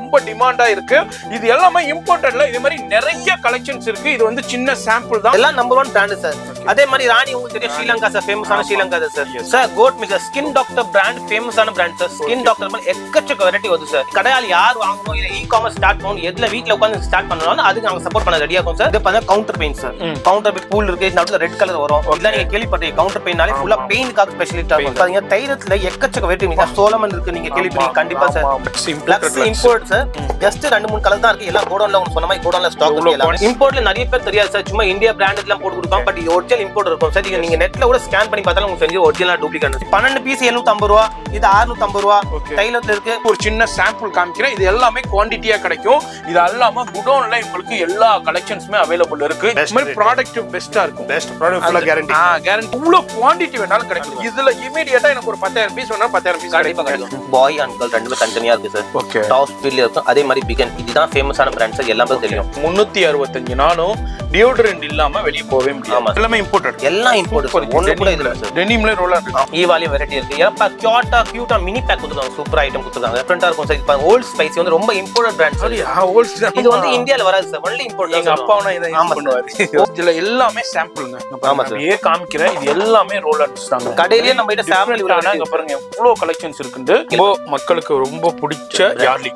ரொம்ப டிமாண்டா இருக்கு. இது எல்லாமே இம்போர்ட்டட்ல இது மாதிரி நிறைய கலெக்ஷன்ஸ் இருக்கு. இது வந்து சின்ன சாம்பிள் தான். எல்லாம் நம்பர் 1 பிராண்ட் சார். அதே மாதிரி ராணி உங்களுக்கு தெரியும், ஸ்ரீலங்கா சார், ஃபேமஸான ஸ்ரீலங்கா சார். சார் கோட் மிக்சர் ஸ்கின் டாக்டர் பிராண்ட், ஃபேமஸான பிராண்ட் சார். ஸ்கின் டாக்டர் மாதிரி எக்கச்சக்க வெரைட்டி வருது சார். கடையால் யார் வாங்கணும் இல்ல இ-காமர்ஸ் ஸ்டார்ட் பண்ணணும், எதுல வீட்ல உட்கார்ந்து ஸ்டார்ட் பண்ணனாலும் அதுக்கு நாங்க சப்போர்ட் பண்ண ரெடியா இருக்கும் சார். இது பார்த்தா counter paint sir. Counter paint பூல் இருக்கு, நடுவுல ரெட் கலர் வரும். இதெல்லாம் நீங்க கேள்விப்பட்டீங்க. கவுண்டர் பெயிண்ட்னாலே ஃபுல்லா பெயிண்ட்காக ஸ்பெஷலிஸ்டா இருக்கும். பாத்தீங்க தைரத்துல எக்கச்சக்க வெரைட்டி இருக்கு. சோலமன் இருக்கு, நீங்க கேள்விப்பட்டீங்க கண்டிப்பா sir. Lux import sir. Just 2-3 colour தான் இருக்கு. எல்லாம் கோடவுன்ல உங்களுக்கு சொன்ன மாதிரி கோடவுன்ல ஸ்டாக் இருக்கு. எல்லாம் இம்போர்ட்ல நிறைய பேர் தெரியாது சார். சும்மா இந்தியா பிராண்ட் எல்லாம் போட்டு கொடுப்பாங்க. பட் இது ஒரிஜினல் இம்போர்ட் இருக்கும் சார். நீங்க நெட்ல கூட ஸ்கேன் பண்ணி பார்த்தாலும் உங்களுக்கு தெரியும் ஒரிஜினல் டூப்ளிகேட். 12 பீஸ் 750 ரூபாய், இது 650 ரூபாய். தைலத்துல இருக்கு. ஒரு சின்ன சாம்பிள் காமிக்கிறேன். இது எல்லாமே குவாண்டிட்டியா கிடைக்கும். இது எல்லாமே குடோன்ல உங்களுக்கு எல்லா கலெக்ஷன்ஸ்மே அவைலபிள் இருக்கு. இந்த மாதிரி ப்ராடக்ட் பெஸ்டா இருக்கும். பெஸ்ட் ப்ராடக்ட் ஃபுல்லா கேரண்டி. கேரண்டி. இவ்வளவு குவாண்டிட்டி வேணாலும் கிடைக்கும். இதுல இமிடியேட்டா எனக்கு ஒரு 10,000 பீஸ் வேணா 10,000 பீஸ் கிடைக்கும். பாய் அண்ட் கேர்ள் ரெண்டுமே தனித்தனியா இருக்கு சார். ஓகே. டாப் ஸ்பீட்ல இருக்கும். அதே மாதிரி பிகன், இதுதான் ஃபேமஸான பிராண்ட் சார். எல்லாமே தெரியும். 365 நாளும் டியோடரண்ட் இல்லாம வெளிய போவே முடியாது. எல்லாமே இம்போர்ட்டட். எல்லாம் இம்போர்ட். ஒண்ணு கூட இல்ல சார். டெனிம்ல ரோலர் இருக்கு. ஈவாலி வெரைட்டி இருக்கு. ஏப்பா கியூட்டா மினி பேக் கொடுத்துருக்காங்க. சூப்பர் ஐட்டம் கொடுத்துருக்காங்க. டிஃபரெண்டா இருக்கும் சார். இப்போ ஓல்ட் ஸ்பைசி வந்து ரொம்ப இம்போர்ட்டட் பிராண்ட் சார். இது வந்து இந்தியால வராது சார். Only import. எங்க அப்பாவும் இதை யூஸ் பண்ணுவாரு. இதுல எல்லாமே சாம்பிள்ங்க. ஆமா சார். ஏ காமிக்கிறேன். இது எல்லாமே ரோலர்ஸ் தாங்க. கடையிலேயே நம்ம கிட்ட சாம்பிள் விடுறாங்க. இங்க பாருங்க எவ்வளவு கலெக்ஷன்ஸ் இருக்குன்னு. ரொம்ப மக்களுக்கு ரொம்ப பிடிச்ச யார்லி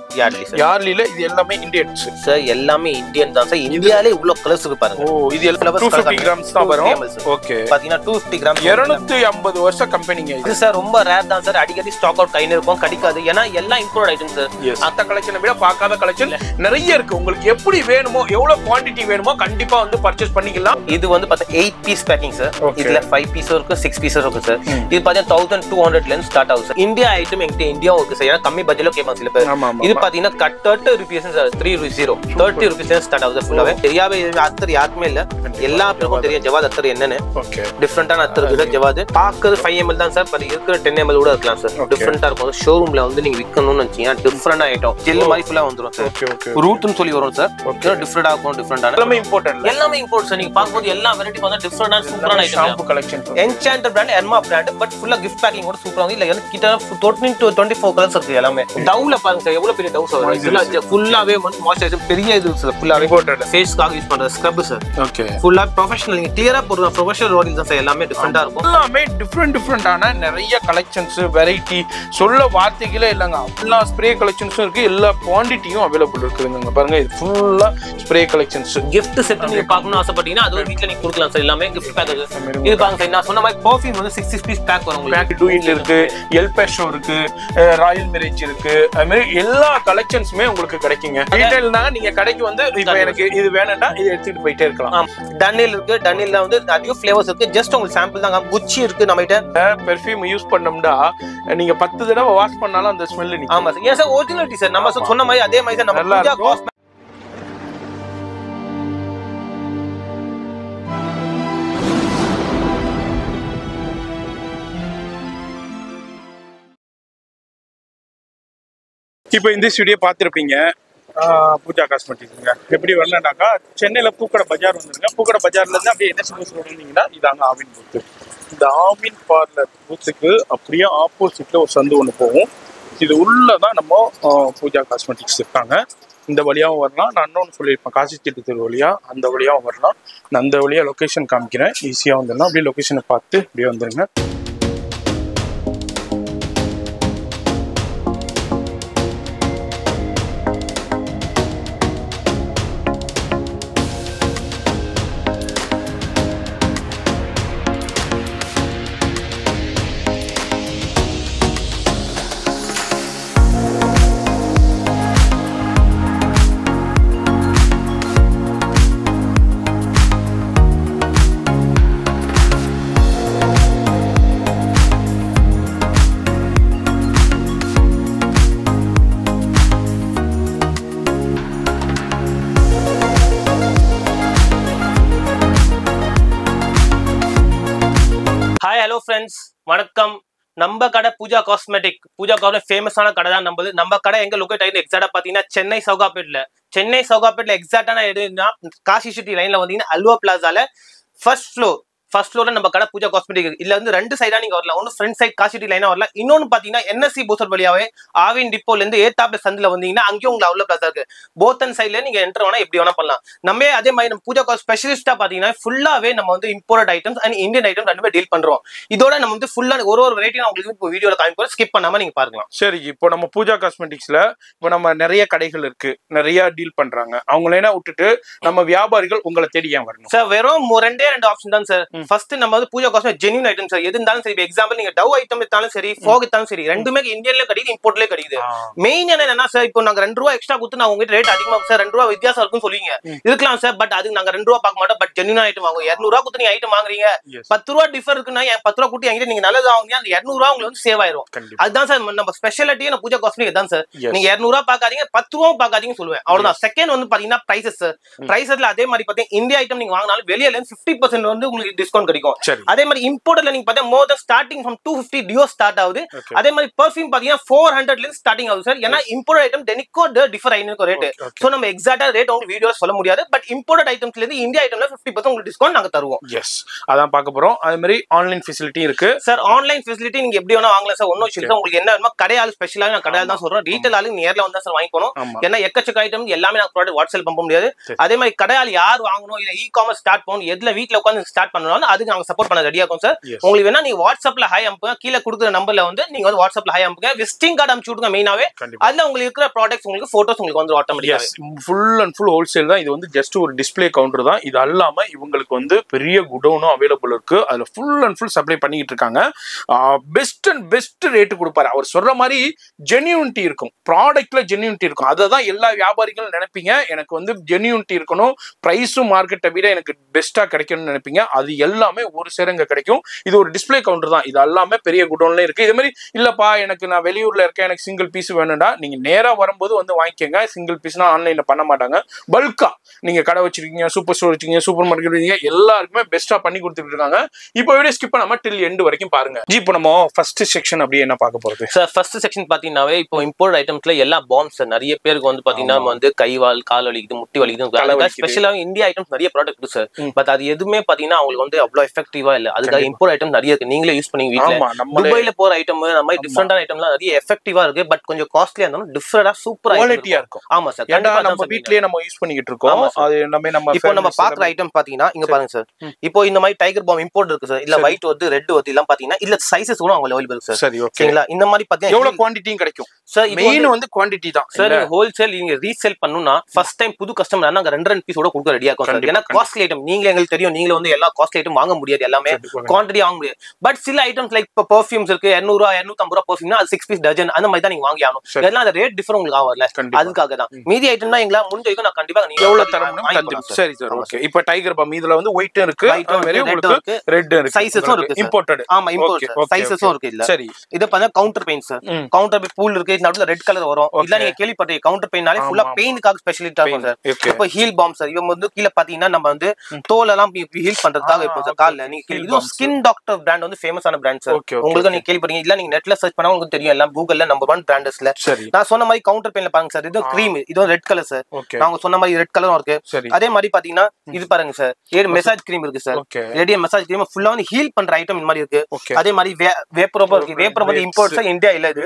சார். யார்லில இது எல்லாமே இந்தியன்ஸ் சார். எல்லாமே இந்தியன் தான் சார். இந்தியாலே இவ்வளவு கலர்ஸ் இருக்கு பாருங்க. ஓ இது 250 கிராம்ஸ் தான் வரும். ஓகே. பாத்தீங்கன்னா 250 கிராம். 250 வருஷ கம்பெனிங்க இது சார். ரொம்ப ரேர் தான் சார். அடிக்கடி ஸ்டாக் அவுட் கையில இருக்கும், கிடைக்காது. ஏன்னா எல்லாம் இம்போர்ட் ஐட்டம் சார். அந்த கலெக்ஷனை விட பார்க்காத கலெக்ஷன் நிறைய இருக்கு. உங்களுக்கு எப்படி வேணுமோ, எவ்வளவு குவாண்டிட்டி வேணுமோ கண்டிப்பா வந்து பர்ச்சேஸ் பண்ணிக்கலாம். இது வந்து பார்த்தா 8 பீஸ் பேக்கிங் சார். இதுல 5 பீஸ் இருக்கு, 6 பீஸ் இருக்கு சார். இது பாத்தீங்கன்னா 1200 ல இருந்து ஸ்டார்ட் ஆகும் சார். இந்தியா ஐட்டம் எங்க இந்தியா இருக்கு சார். ஏன்னா கம்மி பட்ஜெட்ல கேட்பாங்க சில பேர். இது பாத்தீங்கன்னா 30 ரூபீஸ் சார். 3 30 ரூபீஸ் ஸ்டார்ட் ஆகுது ஃபுல்லாவே. தெரியாவே அத்தர் யாருக்குமே இல்ல. எல்லா பேருக்கும் தெரியும் ஜவாத் அத்தர் என்னன்னு. ஓகே. டிஃபரெண்டான அத்தர் இருக்கு சார் ஜவாத். பாக்குறது 5 ml தான் சார். பட் இருக்கிற 10 ml கூட இருக்கலாம் சார். டிஃபரெண்டா இருக்கும். ஷோரூம்ல வந்து நீங்க விக்கணும்னு நினைச்சீங்கன்னா டிஃபரெண்டா ஐட்டம் ஜெல் மாதிரி ஃபுல்லா வந்துரும் சார். Okay okay. ரூட்னு சொல்லி வரும் சார். டிஃபரெண்டா இருக்கும். டிஃபரெண்டான எல்லாமே இம்போர்ட்டட். எல்லாமே இம்போர்ட் சார். நீங்க பாக்கும்போது எல்லா வெரைட்டி வந்து டிஃபரெண்டான சூப்பரான item. Shampoo collection. Enchanteur brand, எர்மா பிராண்ட். பட் ஃபுல்லா கிஃப்ட் பேக்கிங் கூட சூப்பரா இருக்கு. இல்ல கிட்ட 14 to 24 கலர்ஸ் இருக்கு எல்லாமே. டவ்ல பாருங்க சார். எவ்வளவு பெரிய டவ் சார். இதுல ஃபுல்லாவே வந்து மாய்ஸ்சரைசர் பெரிய இது சார். ஃபுல்லாவே இம்போர்ட்டட். ஃபேஸ்க்காக யூஸ் பண்ற ஸ்க்ரப் சார். ஓகே. ஃபுல்லா ப்ரொஃபஷனல். நீங்க கிளியரா போடுற ப்ரொஃபஷனல் ரோலிங் தான் சார். எல்லாமே டிஃபரெண்டா இருக்கும். எல்லாமே டிஃபரெண்டான நிறைய கலெக்ஷன்ஸ், வெரைட்டி சொல்ல வார்த்தைகளே இல்லங்க. எல்லா ஸ்ப்ரே கலெக்ஷன்ஸும் இருக்கு. எல்லா குவாண்டிட்டியும் அவைலபிள் இருக்குங்க. பாருங்க இது ஃபுல்லா ஸ்ப்ரே கலெக்ஷன்ஸ். gift செட் நீங்க பார்க்கணும் ஆசைப்பட்டீங்கன்னா அது வீட்ல நீங்க கொடுக்கலாம் சார். எல்லாமே gift பேக்கேஜ். இது பாருங்க சார். நான் சொன்ன மாதிரி பெர்ஃப்யூம் வந்து 6 பீஸ் பேக் வரும் உங்களுக்கு. பேக் டூ இட் இருக்கு, எல்பேஷோ இருக்கு, ராயல் மேரேஜ் இருக்கு. அது மாதிரி எல்லா கலெக்ஷன்ஸுமே உங்களுக்கு கிடைக்குங்க. ரீட்டைல்னா நீங்க கடைக்கு வந்து இப்போ எனக்கு இது வேணும்னா இது எடுத்துட்டு போயிட்டே இருக்கலாம். டன்னில் இருக்கு. டன்னில்ல வந்து நிறைய ஃப்ளேவர்ஸ் இருக்கு. ஜஸ்ட் உங்களுக்கு சாம்பிள் தான். குச்சி இருக்கு நம்ம கிட்ட. பெர்ஃப்யூம் யூஸ் பண்ணோம்னா நீங்க 10 தடவை வாஷ் பண்ணாலும் அந்த ஸ்மெல் நிக்கும். ஆமா சார். ஏன் சார் ஒரிஜினாலிட்டி சார். நம்ம சொன்ன மாதிரி அதே மாதிரி சார். நம்ம பூஜா காஸ்மெட்டிக் இப்போ இந்த வீடியோ பார்த்துருப்பீங்க. பூஜா காஸ்மெட்டிக்ங்க எப்படி வரலனாக்கா சென்னையில பூக்கடை பஜார் வந்துருங்க. பூக்கடை பஜார்ல இருந்து அப்படியே என்ன ரோடு வந்தீங்கன்னா இதாங்க ஆவின் பூத்து. இந்த ஆவின் பார்லர் பூத்துக்கு அப்படியே ஆப்போசிட்ல ஒரு சந்து ஒன்று போகும். இது உள்ளதான் நம்ம பூஜா காஸ்மெட்டிக்ஸ் இருக்காங்க. இந்த வழியாகவும் வரலாம். நான் இன்னொன்று சொல்லியிருப்பேன், காசி செட்டு தெரு வழியா அந்த வழியாகவும் வரலாம். நான் அந்த வழியா லொக்கேஷன் காமிக்கிறேன். ஈஸியாக வந்துடலாம். அப்படியே லொக்கேஷனை பார்த்து அப்படியே வந்துருங்க. ஹலோ ஃப்ரெண்ட்ஸ், வணக்கம். நம்ம கடை பூஜா காஸ்மெட்டிக். பூஜா காஸ்மெட்டிக் ஃபேமஸான கடை தான் நம்மது. நம்ம கடை எங்க லொக்கேட் ஆகிட்டு எக்ஸாக்டா பாத்தீங்கன்னா சென்னை சௌகாப்பேட்ல எக்ஸாக்டான எதுனா காசி சிட்டி லைன்ல வந்தீங்கன்னா அல்வா பிளாசால ஃபர்ஸ்ட் ஃப்ளோர் ஃபர்ஸ்ட் ஃப்ளோர்ல நம்ம கடை பூஜா காஸ்மெட்டிக் இருக்கு. இதுல வந்து ரெண்டு சைடா நீங்க வரலாம். ஒன்னு ஃப்ரண்ட் சைட் காசிட்டி லைனா வரலாம். இன்னொன்னு பாத்தீங்கன்னா என்எஸ்சி பூசர் வழியாவே ஆவின் டிப்போல இருந்து ஏத்தாப்ல சந்தில வந்தீங்கன்னா அங்கேயும் உங்களுக்கு அவ்வளவு பிளஸ் இருக்கு. போத் அண்ட் சைட்ல நீங்க என்டர் வேணா எப்படி வேணா பண்ணலாம். நம்ம அதே மாதிரி நம்ம பூஜா காஸ்ட் ஸ்பெஷலிஸ்டா பாத்தீங்கன்னா ஃபுல்லாவே நம்ம வந்து import items and Indian item ரெண்டுமே டீல் பண்றோம். இதோட நம்ம வந்து ஃபுல்லா ஒரு வெரைட்டி உங்களுக்கு இப்போ வீடியோல காமிப்போம். ஸ்கிப் பண்ணாம நீங்க பாருங்க. சரி, இப்போ நம்ம பூஜா காஸ்மெட்டிக்ஸ்ல இப்போ நம்ம நிறைய கடைகள் இருக்கு, நிறைய டீல் பண்றாங்க. அவங்கள விட்டுட்டு நம்ம வியாபாரிகள் உங்களை தேடி ஏன் வரணும் சார்? வெறும் ரெண்டு ஆப்ஷன் தான் சார். ஃபர்ஸ்ட் நம்ம வந்து Pooja cosmetic genuine item sir. எது இருந்தாலும் சரி, எக்ஸாம்பிள் நீங்க டவ் ஐட்டம் எடுத்தாலும் சரி, ஃபோக் எடுத்தாலும் சரி, ரெண்டுமே இந்தியன்ல கிடைக்குது, இம்போர்ட்லயே கிடைக்குது. மெயின் என்னன்னா சார், இப்போ நாங்க 2 ரூபா எக்ஸ்ட்ரா கொடுத்து நான் உங்ககிட்ட ரேட் அதிகமா சார் 2 ரூபா வித்தியாசம் இருக்குன்னு சொல்லுவீங்க. இருக்கலாம் சார், பட் அது நாங்க 2 ரூபா பார்க்க மாட்டோம். பட் ஜென்யூன் ஐட்டம் வாங்குவோம். 200 ரூபா கொடுத்து நீங்க ஐட்டம் வாங்குறீங்க, 10 ரூபா டிஃபர் இருக்குன்னா 10 ரூபா கூட்டி என்கிட்ட நீங்க நல்லது வாங்குங்க, அந்த 200 ரூபா உங்களுக்கு வந்து சேவ் ஆயிரும். அதுதான் சார் நம்ம ஸ்பெஷாலிட்டியே பூஜா காஸ்மெட்டிக் தான் சார். நீங்க 200 ரூபா பார்க்காதீங்க, 10 ரூபா பார்க்காதீங்க சொல்லுவேன். அவ்வளவுதான். செகண்ட் வந்து பாத்தீங்கன்னா பிரைசஸ் சார். பிரைசஸ்ல அதே மாதிரி பாத்தீங்கன்னா இந்தியா ஐட்டம் நீங்க வாங்கினாலும் வெளியில 50% வந்து உங்களுக்கு டிஸ்கவுண்ட் கிடைக்கும். அதே மாதிரி இம்போர்ட்ல நீங்க பார்த்தா மோர் தென் ஸ்டார்டிங் ஃப்ரம் 250 டியோ ஸ்டார்ட் ஆகுது. அதே மாதிரி பெர்ஃப்யூம் பாத்தீங்கன்னா 400 ல இருந்து ஸ்டார்டிங் ஆகுது சார். ஏன்னா இம்போர்ட் ஐட்டம் டெனிக்கோ டிஃபர் ஆயிருக்கு ரேட். சோ நம்ம எக்ஸாக்ட்டா ரேட் உங்களுக்கு வீடியோல சொல்ல முடியாது. பட் இம்போர்ட் ஐட்டம்ஸ்ல இருந்து இந்தியா ஐட்டம்ல 50% உங்களுக்கு டிஸ்கவுண்ட் நாங்க தருவோம். எஸ், அதான் பார்க்க போறோம். அதே மாதிரி ஆன்லைன் ஃபெசிலிட்டி இருக்கு சார். ஆன்லைன் ஃபெசிலிட்டி நீங்க எப்படி வேணா வாங்கலாம் சார். ஒன்னும் இல்ல, உங்களுக்கு என்ன வேணுமோ கடையால ஸ்பெஷலா நான் கடையால தான் சொல்றோம். ரீட்டைல் ஆளு நேர்ல வந்தா சார் வாங்கிக்கணும். ஏன்னா எக்கச்சக்க ஐட்டம் எல்லாமே நான் ப்ராடக்ட் வாட்ஸ்அப் பண்ண முடியாது. அதே மாதிரி கடையால யார் வாங்கணும் இல்ல இ-காமர்ஸ் ஸ்டார்ட் பண்ணணும், எதுல வீட்ல உட்கார்ந்து ஸ்டார்ட் பண்ணனும் அதுக்கு நாங்க சப்போர்ட் பண்ண ரெடியா இருக்கோம் சார். உங்களுக்கு வேணா நீங்க வாட்ஸ்அப்ல ஹை அனுப்புங்க, கீழ கொடுக்குற நம்பர்ல வந்து நீங்க வந்து வாட்ஸ்அப்ல ஹை அனுப்புங்க, விசிட்டிங் கார்டு அனுப்பிச்சு விடுங்க. மெயினாவே அதுல உங்களுக்கு இருக்கிற ப்ராடக்ட்ஸ் உங்களுக்கு போட்டோஸ் உங்களுக்கு வந்து ஆட்டோமேட்டிக்கா ஃபுல் அண்ட் ஃபுல் ஹோல்சேல் தான். இது வந்து ஜஸ்ட் ஒரு டிஸ்ப்ளே கவுண்டர் தான். இது அல்லாம இவங்களுக்கு வந்து பெரிய குடோனும் அவைலபிள் இருக்கு. அதுல ஃபுல் அண்ட் ஃபுல் சப்ளை பண்ணிட்டு இருக்காங்க. பெஸ்ட் அண்ட் பெஸ்ட் ரேட் கொடுப்பாரு. அவர் சொல்ற மாதிரி ஜென்யூனிட்டி இருக்கும், ப்ராடக்ட்ல ஜென்யூனிட்டி இருக்கும். அதை தான் எல்லா வியாபாரிகளும் நினைப்பீங்க. எனக்கு வந்து ஜென்யூனிட்டி இருக்கணும், பிரைஸும் மார்க்கெட்டை விட எனக்கு பெஸ்டா கிடைக்கணும்னு நினைப்பீங்க. அது எல்லாமே ஒரு சேரங்க கிடைக்கும். இது ஒரு டிஸ்ப்ளே கவுண்டர் தான். இது எல்லாமே பெரிய குடோன்ல இருக்கு. இது மாதிரி இல்லப்பா எனக்கு நான் வெளியூர்ல இருக்கேன், எனக்கு சிங்கிள் பீஸ் வேணும்டா, நீங்க நேரா வரும்போது வந்து வாங்கிக்கோங்க. சிங்கிள் பீஸ்னா ஆன்லைன்ல பண்ண மாட்டாங்க. பல்கா நீங்க கடை வச்சிருக்கீங்க, சூப்பர் ஸ்டோர் வச்சிருக்கீங்க, சூப்பர் மார்க்கெட் வச்சிருக்கீங்க, எல்லாருக்குமே பெஸ்டா பண்ணி கொடுத்துட்டு இருக்காங்க. இப்போ வீடியோ ஸ்கிப் பண்ணாம டில் எண்ட் வரைக்கும் பாருங்க. இப்போ நம்ம ஃபர்ஸ்ட் செக்ஷன் அப்படியே என்ன பார்க்க போறது சார்? ஃபர்ஸ்ட் செக்ஷன் பாத்தீங்கன்னாவே இப்போ இம்போர்ட் ஐட்டம்ஸ்ல எல்லா பாம்ஸ் சார். நிறைய பேருக்கு வந்து பாத்தீங்கன்னா வந்து கைவால் கால் வலிக்குது, முட்டி வலிக்குது. ஸ்பெஷலா இந்தியா ஐட்டம்ஸ் நிறைய ப்ராடக்ட் இருக்கு சார். பட் அது எதுவுமே பாத்தீங்கன்னா அவங்களுக்கு வந்து அவ்வளவு எஃபெக்டிவா இல்ல. அதுக்காக இம்போர்ட் ஐட்டம் நிறைய இருக்கு. நீங்களே யூஸ் பண்ணி வீட்ல துபாயில போற ஐட்டம் அந்த மாதிரி டிஃபரெண்டான ஐட்டம்லாம் நிறைய எஃபெக்டிவா இருக்கு. பட் கொஞ்சம் காஸ்ட்லியா இருந்தாலும் டிஃபரெண்டா சூப்பரா குவாலிட்டியா இருக்கும். ஆமா சார், நம்ம வீட்லயே நம்ம யூஸ் பண்ணிட்டு இருக்கோம். அது நம்ம இப்போ நம்ம பாக்குற ஐட்டம் பாத்தீங்கன்னா இங்க பாருங்க சார். இப்போ இந்த மாதிரி டைகர் பாம் இம்போர்ட் இருக்கு சார். இல்ல ஒயிட் வந்து ரெட் வந்து எல்லாம் பாத்தீங்கன்னா இல்ல சைஸஸ் கூட அவைலபிள் இருக்கு சார். சரி, ஓகேங்களா? இந்த மாதிரி பாத்தீங்கன்னா எவ்வளவு குவாண்டிட்டியும் கிடைக்கும் சார். மெயின் வந்து குவாண்டிட்டி தான் சார். நீங்க ஹோல்சேல் நீங்க ரீசேல் பண்ணனும்னா ஃபர்ஸ்ட் டைம் புது கஸ்டமர் நாங்க 2 பீஸோட கொடுக்க ரெடியா இருக்கோம் சார். ஏன்னா காஸ்ட்லி ஐட்டம் நீங்க எங்களுக்கு தெரியும், நீங்க வந்து எல்லா காஸ்ட்லி ஐட்டம் வாங்க முடியாது, எல்லாமே குவாண்டிட்டி வாங்க முடியாது. பட் சில ஐட்டம்ஸ் லைக் இப்போ பெர்ஃபியூம்ஸ் இருக்கு, 200 ரூபாய் 250 ரூபாய் பெர்ஃபியூம்னா அது 6 பீஸ் டஜன் அந்த மாதிரி தான் நீங்க வாங்கி ஆகணும். இதெல்லாம் அந்த ரேட் டிஃபர் உங்களுக்கு ஆவறல, அதுக்காக தான். மீதி ஐட்டம் தான் எங்களா முடிஞ்ச வரைக்கும் நான் கண்டிப்பா நீங்க எவ்வளவு தரணும். சரி சார், ஓகே. இப்போ டைகர் பாம் இதுல வந்து ஒயிட் இருக்கு, உங்களுக்கு ரெட் இருக்கு, சைஸஸும் இருக்கு, இம்போர்ட்டட். ஆமா, இம்போர்ட் சைஸஸும் இருக்கு. இல்ல சரி, இத பார்த்தா counter paint sir. Counter paint பூல் இருக்கு, நடுவுல ரெட் கலர் வரும். இல்ல நீங்க கேள்விப்பட்டீங்க கவுண்டர் பெயிண்ட்னாலே ஃபுல்லா பெயிண்ட்காக ஸ்பெஷலிஸ்டா இருக்கும் சார். இப்போ ஹீல் பாம் சார். இவங்க வந்து கீழ பாத்தீங்கன்னா நம்ம வந்து தோல் எல்லாம் ஹீல் பண்றதுக்காக இப்போ சார் கால்ல நீங்க இது ஸ்கின் டாக்டர் பிராண்ட் வந்து ஃபேமஸான பிராண்ட் சார். உங்களுக்கு நீங்க கேள்விப்பட்டீங்க இல்ல, நீங்க நெட்ல சர்ச் பண்ணா உங்களுக்கு தெரியும். எல்லாம் கூகுள்ல நம்பர் 1 பிராண்டஸ்ல. நான் சொன்ன மாதிரி கவுண்டர் பெயிண்ட்ல பாருங்க சார். இது கிரீம், இது ரெட் கலர் சார். நாங்க சொன்ன மாதிரி ரெட் கலரும் இருக்கு. அதே மாதிரி பாத்தீங்கன்னா இது பாருங்க சார், மெசாஜ் கிரீம் இருக்கு சார். ரேடியம் மெசாஜ் கிரீம் ஃபுல்லா வந்து ஹீல் பண்ற ஐட்டம் இந்த மாதிரி இருக்கு. அதே மாதிரி வேப்ரோபா இருக்கு. வேப்ரோ வந்து இம்போர்ட் சார், இந்தியா இல்ல இது.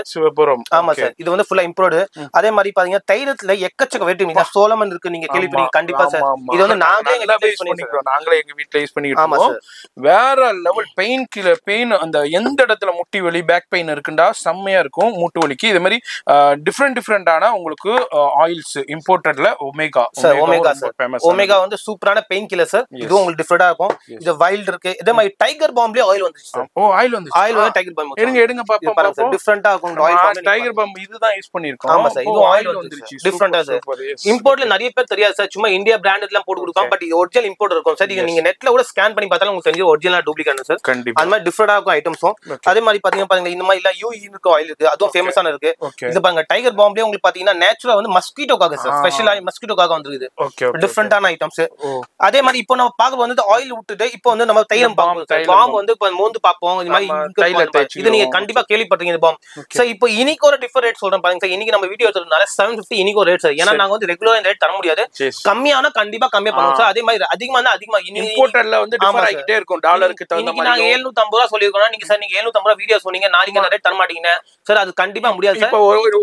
ஆமா சார், இது வந்து ஃபுல்லா இம்போர்ட். அதே மாதிரி பாத்தீங்கன்னா தைலத்துல எக்கச்சக்க வெரைட்டி இருக்கு. சோலமன் இருக்கு, நீங்க கேள்விப்பட்டீங்க கண்டிப்பா சார். இது வந்து நாங்களே எங்க வீட்ல யூஸ் பண்ணிட்டு இருக்கோம். வேற லெவல் பெயின் கில்லர். பெயின் அந்த எந்த இடத்துல முட்டி வலி பேக் பெயின் இருக்குண்டா செம்மையா இருக்கும் மூட்டு வலிக்கு. இதே மாதிரி டிஃபரெண்டான உங்களுக்கு ஆயில்ஸ் இம்போர்ட்டட்ல Omega sir. Omega sir, Omega வந்து சூப்பரான பெயின் கில்லர் சார். இது உங்களுக்கு டிஃபரெண்டா இருக்கும். இது வைல்ட் இருக்கு. இதே மாதிரி டைகர் பாம்லயே ஆயில் வந்துச்சு சார். ஓ, ஆயில் வந்து டைகர் பாம் எடுங்க பாப்போம் பாருங்க சார். டிஃபரெண்டா இருக்கும் ஆயில் பாம். டைகர் பாம் இதுதான் யூஸ் பண்ணிருக்கோம். ஆமா சார், இது ஆயில் வந்துருச்சு டிஃபரெண்டா சார். இம்போர்ட்ல நிறைய பேர் தெரியாது சார், சும்மா இந்தியா பிராண்ட் எல்லாம் போட்டு கொடுப்பாங்க. பட் இது ஒரிஜினல் இம்போர்ட் இருக்கும் சார். நீங்க நெட்ல கூட ஸ்கேன் பண்ணி பார்த்தாலும் உங்களுக்கு தெரிஞ்சு ஒரிஜினலா டூப்ளிகேட் சார். அந்த மாதிரி டிஃபரெண்டா இருக்கும் ஐட்டம்ஸும். அதே மாதிரி பாத்தீங்கன்னா இந்த மாதிரி இல்ல யூஇ இருக்கு ஆயில் இருக்கு, அதுவும் ஃபேமஸான இருக்கு. இது பாருங்க டைகர் பாம்லயே உங்களுக்கு பாத்தீங்கன்னா நேச்சுரலா வந்து மஸ்கிட்டோக்காக சார், ஸ்பெஷலா மஸ்கிட்டோக்காக வந்துருக்குது. டிஃபரெண்டான ஐட்டம்ஸ். அதே மாதிரி இப்போ நம்ம பாக்க வந்து ஆயில் விட்டுட்டு இப்போ வந்து நம்ம தைலம் பாம் வந்து மோந்து பாப்போம். இந்த மாதிரி இது நீங்க கண்டிப்பா கேள்விப்பட்டீங்க இந்த பாம் சார். இப்போ இன்னைக்கு ஒரு பிஃபர் ரேட் சொல்றேன் பாருங்க சார். இன்னைக்கு நம்ம வீடியோ எடுத்ததுனால 750 இன்னைக்கு ரேட் சார். ஏன்னா நாங்க வந்து ரெகுலர் ரேட் தர முடியாது, கம்மியான கண்டிப்பா கம்மியா பண்ணுவோம் சார். அதே மாதிரி அதிகமா இருந்தா அதிகமா இம்போர்ட்டர்ல வந்து டிஃபர் ஆகிட்டே இருக்கும் டாலருக்கு தகுந்த மாதிரி. நாங்க 750 ரூபாய் சொல்லிருக்கோம், நீங்க சார் நீங்க 750 ரூபாய் வீடியோ சொன்னீங்க, நாளைக்கு அந்த ரேட் தர மாட்டீங்க சார். அது கண்டிப்பா முடியாது சார். இப்போ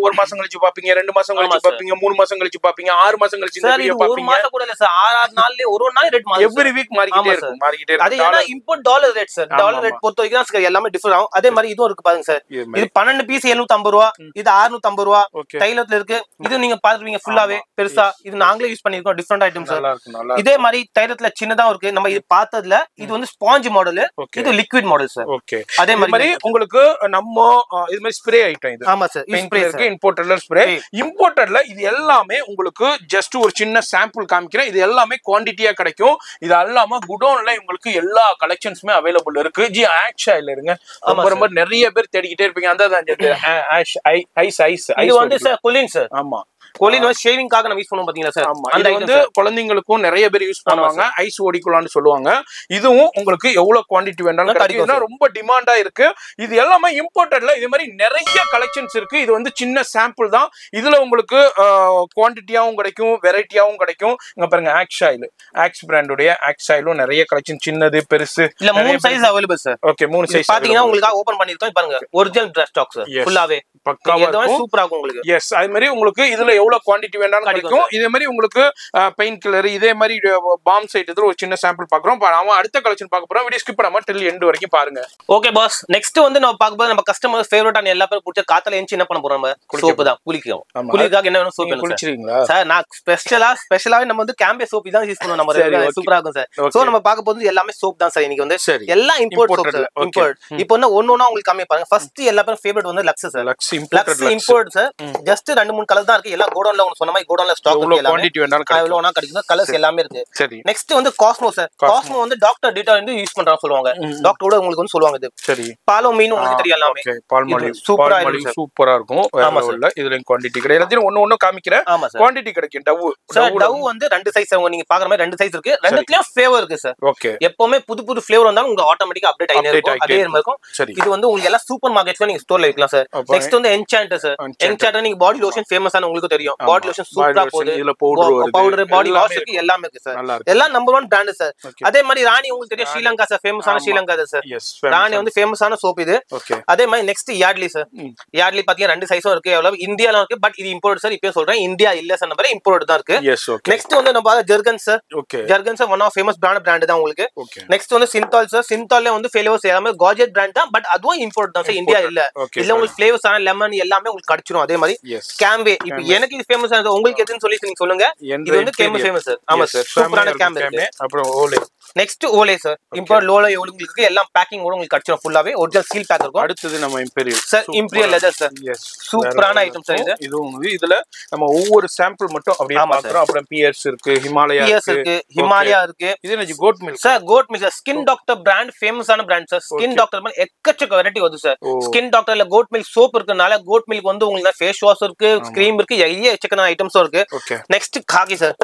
ஒரு மாசம் கழிச்சு பாப்பீங்க, 2 மாசம் கழிச்சு பாப்பீங்க, 3 மாசம் கழிச்சு பாப்பீங்க, 6 மாசம் கழிச்சு இந்த வீடியோ பாப்பீங்க. ஒரு மாசம் கூட இல்ல சார், 6 நாள்ல ஒரு நாள் ரேட் மாறும். எவ்ரி வீக் மாறிக்கிட்டே இருக்கும். அது ஏன்னா import dollar rate sir. Dollar rate பொறுத்த வரைக்கும் சார் எல்லாமே டிஃபர் ஆகும். அதே மாதிரி இதுவும் இருக்கு பாருங்க சார். இது 12 பீஸ் 750 ரூபாய், இது 650 ரூபாய் தைலத்துல இருக்கு. இது நீங்க பாத்துருவீங்க ஃபுல்லாவே பெருசா. இது நாங்களே யூஸ் பண்ணிருக்கோம், டிஃபரெண்ட் ஐட்டம் சார். இதே மாதிரி தைலத்துல சின்னதா இருக்கு, நம்ம இது பார்த்ததுல இது வந்து ஸ்பாஞ்ச் மாடல், இது லிக்விட் மாடல் சார். அதே மாதிரி உங்களுக்கு நம்ம இது மாதிரி ஸ்ப்ரே ஐட்டம் இது. ஆமா சார், ஸ்ப்ரே இருக்கு, இம்போர்ட்டர்ல ஸ்ப்ரே. இம்போர்ட்டர்ல இது எல்லாமே உங்களுக்கு ஜஸ்ட் ஒரு சின்ன சாம்பிள் காமிக்கிறேன். இது எல்லாமே குவாண்டிட்டியா கிடைக்கும். இது அல்லாம குடோன்ல உங்களுக்கு எல்லா கலெக்ஷன்ஸுமே அவைலபிள் இருக்கு. ஜி ஆஷ் ஆயில் இருங்க, ரொம்ப நிறைய பேர் தேடிக்கிட்டே இருப்பீங்க. அந்த ஆஷ் ஐஸ் இது வந்து சார் கொலின் சார். ஆமா, கொலின் வந்து ஷேவிங்காக நம்ம யூஸ் பண்ணுவோம் பாத்தீங்களா சார். அந்த வந்து குழந்தைங்களுக்கும் நிறைய பேர் யூஸ் பண்ணுவாங்க, ஐஸ் ஓடிக்குலான்னு சொல்லுவாங்க. இதுவும் உங்களுக்கு எவ்வளவு குவாண்டிட்டி வேண்டாலும் கிடைக்கும், ரொம்ப டிமாண்டா இருக்கு. இது எல்லாமே இம்போர்ட்டட்ல இது மாதிரி நிறைய கலெக்ஷன்ஸ் இருக்கு. இது வந்து சின்ன சாம்பிள் தான். இதுல உங்களுக்கு குவாண்டிட்டியாவும் கிடைக்கும், வெரைட்டியாவும் கிடைக்கும். இங்க பாருங்க ஆக்ஸ் ஆயில், ஆக்ஸ் பிராண்டுடைய ஆக்ஸ் ஆயிலும் நிறைய கலெக்ஷன், சின்னது பெருசு இல்ல 3 size available sir. Okay, 3 size பாத்தீங்கன்னா உங்களுக்கு ஓபன் பண்ணிருக்கோம் பாருங்க. ஒரிஜினல் டிரஸ் ஸ்டாக் சார், ஃபுல்லாவே பக்காவா இருக்கும், சூப்பரா இருக்கும் உங்களுக்கு. எஸ், அது மாதிரி உங்களுக்கு இதுல எவ்வளவு குவாண்டிட்டி வேண்டாலும் கிடைக்கும். இதே மாதிரி உங்களுக்கு பெயின் கில்லர், இதே மாதிரி பாம் சைட் இதுல ஒரு சின்ன சாம்பிள் பாக்குறோம். நாம அடுத்த கலெக்ஷன் பார்க்க போறோம். வீடியோ ஸ்கிப் பண்ணாம டில் எண்ட் வரைக்கும் பாருங்க. ஓகே பாஸ், நெக்ஸ்ட் வந்து நம்ம பார்க்க போறது நம்ம கஸ்டமர் ஃபேவரட்டான எல்லா பேரும் பிடிச்ச காத்தல எஞ்சி என்ன பண்ண போறோம், நம்ம சோப்பு தான் குளிக்கும். குளிக்காக என்ன வேணும் சோப் குளிச்சிரீங்களா சார்? நான் ஸ்பெஷலாவே நம்ம வந்து கேம்பே சோப் தான் யூஸ் பண்ணுவோம். நம்ம சூப்பரா இருக்கும் சார். சோ நம்ம பார்க்க போறது எல்லாமே சோப் தான் சார். இன்னைக்கு வந்து எல்லா இம்போர்ட் சோப் சார். இம்போர்ட் இப்போ வந்து ஒண்ணா உங்களுக்கு காமி பாருங்க. ஃபர்ஸ்ட் எல்லா பேரும் ஃபேவரட் வந்து Lux sir. Lux import sir. Just 2-3 colour தான் இருக்கு. எல்லா கோடவுன்ல உங்களுக்கு சொன்ன மாதிரி கோடவுன்ல ஸ்டாக் இருக்கு. குவாண்டிட்டி வேண்டாலும் எவ்வளவுனா கிடைக்கும், கலர்ஸ் எல்லாமே இருக்கு. சரி, நெக்ஸ்ட் வந்து காஸ்மோ சார். காஸ்மோ வந்து டாக்டர் டீட்டா வந்து யூஸ் பண்றாங்க சொல்லுவாங்க. டாக்டரோட உங்களுக்கு வந்து சொல்லுவாங்க. இது சரி, பாலோ மீன் உங்களுக்கு தெரியும் எல்லாமே. பால்மாலி சூப்பரா இருக்கும். இதுல குவாண்டிட்டி கிடையாது. எல்லாத்தையும் ஒண்ணு காமிக்கிறேன். குவாண்டிட்டி கிடைக்கும். டவ் சார், டவ் வந்து 2 சைஸ் நீங்க பாக்குற மாதிரி 2 சைஸ் இருக்கு. ரெண்டுலயும் ஃப்ளேவர் இருக்கு சார். ஓகே, எப்பவுமே புது ஃப்ளேவர் வந்தாலும் உங்களுக்கு ஆட்டோமேட்டிக்கா அப்டேட் ஆயிட்டே இருக்கும். அதே மாதிரி இருக்கும். இது வந்து உங்களுக்கு எல்லாம் சூப்பர் மார்க்கெட்ஸ்ல நீங்க ஸ்டோர்ல வைக்கலாம் சார். நெக்ஸ்ட் வந்து என்சாண்ட் சார். என்சாண்ட் நீங்க பாடி லோஷன் ஃபேமஸான உங்களுக்கு தெரியும். பாடி லோஷன் சூப்பரா போகுது. இதுல பவுடர் பாடி வாஷ் இருக்கு, எல்லாமே இருக்கு சார். எல்லாம் நம்பர் 1 பிராண்ட் சார். அதே மாதிரி ராணி உங்களுக்கு தெரியும், ஸ்ரீலங்கா சார், ஃபேமஸான ஸ்ரீலங்கா சார். ராணி வந்து ஃபேமஸான சோப் இது. அதே மாதிரி நெக்ஸ்ட் யார்ட்லி சார். யார்ட்லி பாத்தீங்கன்னா 2 சைஸும் இருக்கு. எவ்வளவு இந்தியால இருக்கு, பட் இது இம்போர்ட் சார். இப்பவே சொல்றேன், இந்தியா இல்ல சார், நம்ம இம்போர்ட் தான் இருக்கு. நெக்ஸ்ட் வந்து நம்ம Jergens sir. Jergens sir one of famous brand தான் உங்களுக்கு. நெக்ஸ்ட் வந்து சிந்தால் சார். சிந்தால்ல வந்து ஃப்ளேவர்ஸ் எல்லாமே கார்ஜெட் பிராண்ட் தான், பட் அதுவும் இம்போர்ட் தான் சார், இந்தியா இல்ல. இல்ல உங்களுக்கு ஃப்ளேவர்ஸ் ஆன லெமன் எல்லாமே உங்களுக்கு கிடைச்சிரும். அதே மாதிரி கேம்பே, இப்போ எனக்கு இது ஃபேமஸ் ஆனது, உங்களுக்கு எதுன்னு சொல்லி நீங்க சொல்லுங்க. இது வந்து ஃபேமஸ் சார். ஆமா சார், சூப்பரான கேம்பே. அப்புறம் Olay. Next Olay sir. Import லோல உங்களுக்கு எல்லாம் பேக்கிங் கூட உங்களுக்கு கிடைச்சிரும். ஃபுல்லாவே ஒரிஜினல் சீல் பேக் இருக்கும். அடுத்து நம்ம imperial sir. Imperial leather sir. சூப்பரான ஐட்டம் சார். இதுல நம்ம ஒவ்வொரு சாம்பிள் மட்டும் அப்படியே பாக்குறோம். அப்புறம் பியர்ஸ் இருக்கு, ஹிமாலயா இருக்கு. இது என்ன goat milk sir. Goat milk sir. Skin doctor brand, ஃபேமஸான பிராண்ட் சார். ஸ்கின் டாக்டர் மாதிரி எக்கச்சக்க வெரைட்டி வருது சார். ஸ்கின் டாக்டர்ல கோட் மில்க் சோப் இருக்கனால கோட் மில்க் வந்து உங்களுக்கு ஃபேஸ் வாஷ் இருக்கு, கிரீம் இருக்கு, எக்கச்சக்க ஐட்டம்ஸும் இருக்கு. Next khadi sir.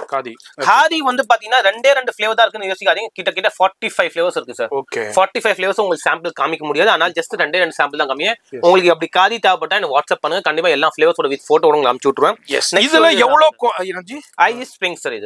காதி வந்து பாத்தீங்கன்னா 2 ஃபிளேவர் தான் இருக்குன்னு யோசிக்காதீங்க. கிட்ட 45 ஃபிளேவர்ஸ் இருக்கு சார். 45 ஃபிளேவர்ஸ் உங்களுக்கு சாம்பிள் காமிக்க முடியாது. ஆனால் ஜஸ்ட் 2 சாம்பிள் தான் காமியே. உங்களுக்கு அப்படி காதி தேவைப்பட்டா எனக்கு வாட்ஸ்அப் பண்ணுங்க. கண்டிப்பா எல்லா ஃபிளேவர்ஸோட வித் போட்டோ உங்களுக்கு அனுப்பிச்சு விட்டுருவேன். இதுல எவ்வளவு ஐஸ் ஸ்ப்ரிங் சார்.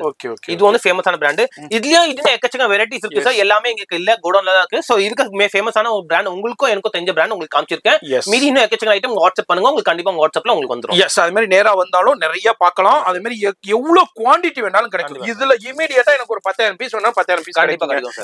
இது வந்து ஃபேமஸான பிராண்ட். இதுலயும் எக்கச்சக்க வெரைட்டிஸ் இருக்கு சார். எல்லாமே எங்களுக்கு இல்ல, கோடவுன்ல தான் இருக்கு. சோ இதுக்கு ஃபேமஸான ஒரு பிராண்ட் உங்களுக்கும் எனக்கும் தெரிஞ்ச பிராண்ட் உங்களுக்கு காமிச்சிருக்கேன். மீதி இன்னும் எக்கச்சக்க ஐட்டம் வாட்ஸ்அப் பண்ணுங்க. உங்களுக்கு கண்டிப்பா வாட்ஸ்அப்ல உங்களுக்கு வந்துரும். எஸ், அது மாதிரி நேரா வந்தாலும் நிறைய பார்க்கலாம். அது மாதிரி எவ்வளவு குவாண்டிட்டி வேணாலும் கிடைக்கும். இதுல இமிடியேட்டா எனக்கு ஒரு 10,000 பீஸ் வேணா 10,000 பீஸ் கிடைக்கும்.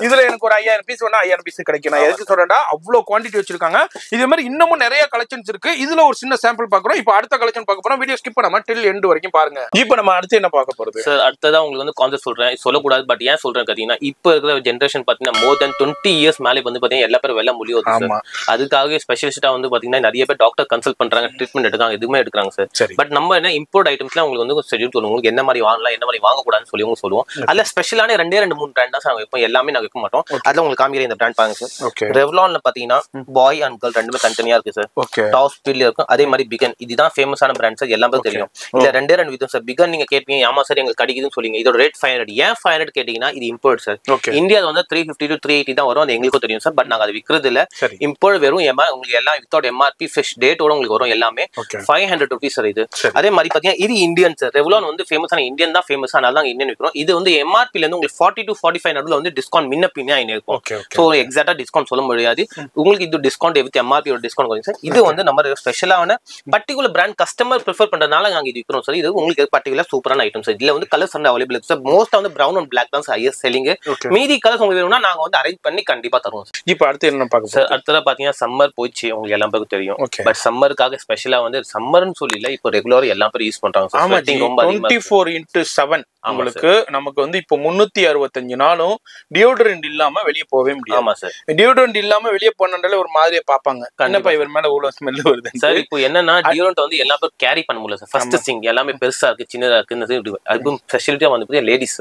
இதுல எனக்கு ஒரு 5,000 பீஸ் வேணா 5,000 பீஸ் கிடைக்கும். நான் எதுக்கு சொல்றேன்டா, அவ்வளவு குவாண்டிட்டி வச்சிருக்காங்க. இதே மாதிரி இன்னமும் நிறைய கலெக்ஷன்ஸ் இருக்கு. இதுல ஒரு சின்ன சாம்பிள் பாக்குறோம். இப்போ அடுத்த கலெக்ஷன் பார்க்க போறோம். வீடியோ ஸ்கிப் பண்ணாம டில் எண்ட் வரைக்கும் பாருங்க. இப்போ நம்ம அடுத்து என்ன பார்க்க போறது சார்? அடுத்ததா உங்களுக்கு வந்து கான்செப்ட் சொல்றேன், சொல்லக்கூடாது, பட் ஏன் சொல்றேன் கேட்டீங்கன்னா, இப்போ இருக்கிற ஜென்ரேஷன் பாத்தீங்கன்னா மோர் தென் 20 இயர்ஸ் மேலே வந்து பாத்தீங்கன்னா எல்லா பேரும் வெள்ள முடியும். அதுக்காக ஸ்பெஷலிஸ்டா வந்து பாத்தீங்கன்னா நிறைய பேர் டாக்டர் கன்சல்ட் பண்றாங்க, ட்ரீட்மெண்ட் எடுக்காங்க, எதுவுமே எடுக்கிறாங்க சார். பட் நம்ம என்ன இம்போர்ட் ஐட்டம்ஸ்லாம் உங்களுக்கு வந்து ஷெட்யூல் சொல்லுவோம். உங்களுக்கு என்ன மாதிரி வாங்கலாம், என்ன மாதிரி வாங்கக்கூடாதுன்னு சொல்லி உங்களுக்கு சொல்லுவோம். அதுல ஸ்பெஷலான 2-3 பிராண்ட் தான் சார். இப்போ வைப்போம், எல்லாமே நாங்க வைக்க மாட்டோம். அதுல உங்களுக்கு காமிக்கிற இந்த பிராண்ட் பாருங்க ஓகே. சார். ரெவ்லான்ல பாத்தீங்கன்னா பாய் அண்ட் கேர்ள் ரெண்டுமே தனித்தனியா இருக்கு சார். ஓகே. டாப் ஸ்பீட்ல இருக்கும். அதே மாதிரி பிகன், இதுதான் ஃபேமஸான பிராண்ட் சார், எல்லாமே தெரியும். இதுல ரெண்டே விதம் சார். பிகன் நீங்க கேட்பீங்க, ஆமா சார் எங்களுக்கு கிடைக்குதுன்னு சொல்லுங்க. இதோட ரேட் 500. ஏன் 500 கேட்டீங்கன்னா இது இம்போர்ட் சார். இந்தியால வந்து 350 to 380 தான் வரும், அது எங்களுக்கும் தெரியும் சார். பட் நாங்க அது விக்கிறது இல்ல. இம்போர்ட் வெறும் உங்களுக்கு எல்லாம் வித்தவுட் எம்ஆர்பி ஃபிஷ் டேட்டோட உங்களுக்கு வரும் எல்லாமே. 500 rupees சார் இது. அதே மாதிரி பாத்தீங்கன்னா இது இந்தியன் சார். ரெவ்லான் வந்து ஃபேமஸான இந்தியன் தான் ஃபேமஸ், அதனால தான் இந்தியன் விக்கிறோம். இது வந்து எம்ஆர்பில இருந்து உங்களுக்கு 40 to 45 நடுவுல வந்து டிஸ்கவுண்ட் முன்ன பின்ன இருக்கும். சோ எக்ஸாக்ட்டா டிஸ்கவுண்ட் சொல்ல முடியாது உங்களுக்கு. இது டிஸ்கவுண்ட் வித் எம்ஆர்பி ஒரு டிஸ்கவுண்ட் வரும் சார். இது வந்து நம்ம ஸ்பெஷலான பர்టిక్యులர் பிராண்ட் கஸ்டமர் ப்ரிஃபர் பண்றதுனால நாங்க இது விக்கிறோம் சார். இது உங்களுக்கு பர்టిక్యులர் சூப்பரான ஐட்டம் சார். இதுல வந்து கலர்ஸ் வந்து அவைலபிள் இருக்கு சார். மோஸ்டா வந்து பிரவுன் அண்ட் பிளாக் தான் சார் ஹையஸ்ட் செல்லிங். மீதி கலர்ஸ் உங்களுக்கு வேணும்னா நாங்க வந்து அரேஞ்ச் பண்ணி கண்டிப்பா தருவோம் சார். இப்போ அடுத்து என்ன பார்க்க சார்? அடுத்ததா பாத்தீங்கன்னா சம்மர் போயிடுச்சு, உங்களுக்கு எல்லா பேருக்கு தெரியும். பட் சம்மருக்காக ஸ்பெஷலா வந்து சம்மர்னு சொல்லல, இப்போ ரெகுலரா எல்லா பேரும் யூஸ் பண்றாங்க சார். ரொம்ப 24x7 உங்களுக்கு நமக்கு வந்து இப்போ 365 நாளும் டியோடரண்ட் இல்லாம வெளிய போவே முடியாது. ஆமா சார். டியோடரண்ட் இல்லாம வெளிய போனனால ஒரு மாதிரியா பாப்பாங்க, என்னப்பா இவர் மேல இவ்வளவு ஸ்மெல் வருது சார். இப்போ என்னன்னா டியோடரண்ட் வந்து எல்லா பேரும் கேரி பண்ண முடியல சார். ஃபர்ஸ்ட் திங் எல்லாமே பெருசா இருக்கு, சின்னதா இருக்கு. அதுவும் ஸ்பெஷாலிட்டியா வந்து லேடிஸ்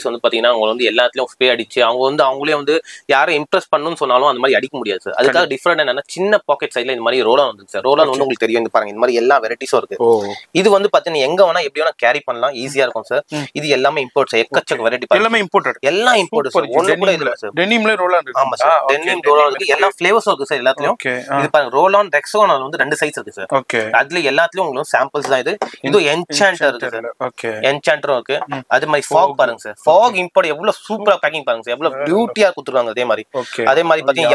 வந்து பாத்தீங்கன்னா அவங்க வந்து எல்லாத்துலயும் ஸ்ப்ரே அடிச்சு அவங்க வந்து அவங்களே வந்து யாரும் இம்ப்ரெஸ் பண்ணணும்னு சொன்னாலும் அந்த மாதிரி அடிக்க முடியாது சார். அதுக்காக டிஃபரெண்ட் என்னன்னா சின்ன பாக்கெட் சைடுல இந்த மாதிரி ரோலான் வந்து சார். ரோலான் வந்து உங்களுக்கு தெரியும், பாருங்க இந்த மாதிரி எல்லா வெரைட்டிஸும் இருக்கு. இது வந்து பாத்தீங்கன்னா எங்க வேணா எப்படி வேணா கேரி பண்ணலாம், ஈஸியா இருக்கும் சார். இது எல்லாமே இம்போர்ட் சார். எக்கச்சக்க வெரைட்டி எல்லாமே இம்போர்ட்டட், எல்லாம் இம்போர்ட் சார். ஒண்ணு கூட இல்ல சார். டெனிம்ல ரோலான் இருக்கு. ஆமா சார், டெனிம் ரோலான் இருக்கு. எல்லா ஃப்ளேவர்ஸும் இருக்கு சார் எல்லாத்துலயும். இது பாருங்க ரோலான் ரெக்ஸான் வந்து 2 சைஸ் இருக்கு சார். ஓகே. அதுல எல்லாத்துலயும் உங்களுக்கு சாம்பிள்ஸ் தான் இது. இது என்சாண்டர் இருக்கு சார். ஓகே. என்சாண்டரும் இருக்கு. அது மாதிரி ஃபாக் பாருங்க சார். ஃபாக் இம்போர்ட் எவ்வளவு சூப்பரா பேக்கிங் பாருங்க சார், எவ்வளவு பியூட்டியா கொடுத்துருக்காங்க. அதே மாதிரி பாத்தீங்கன்னா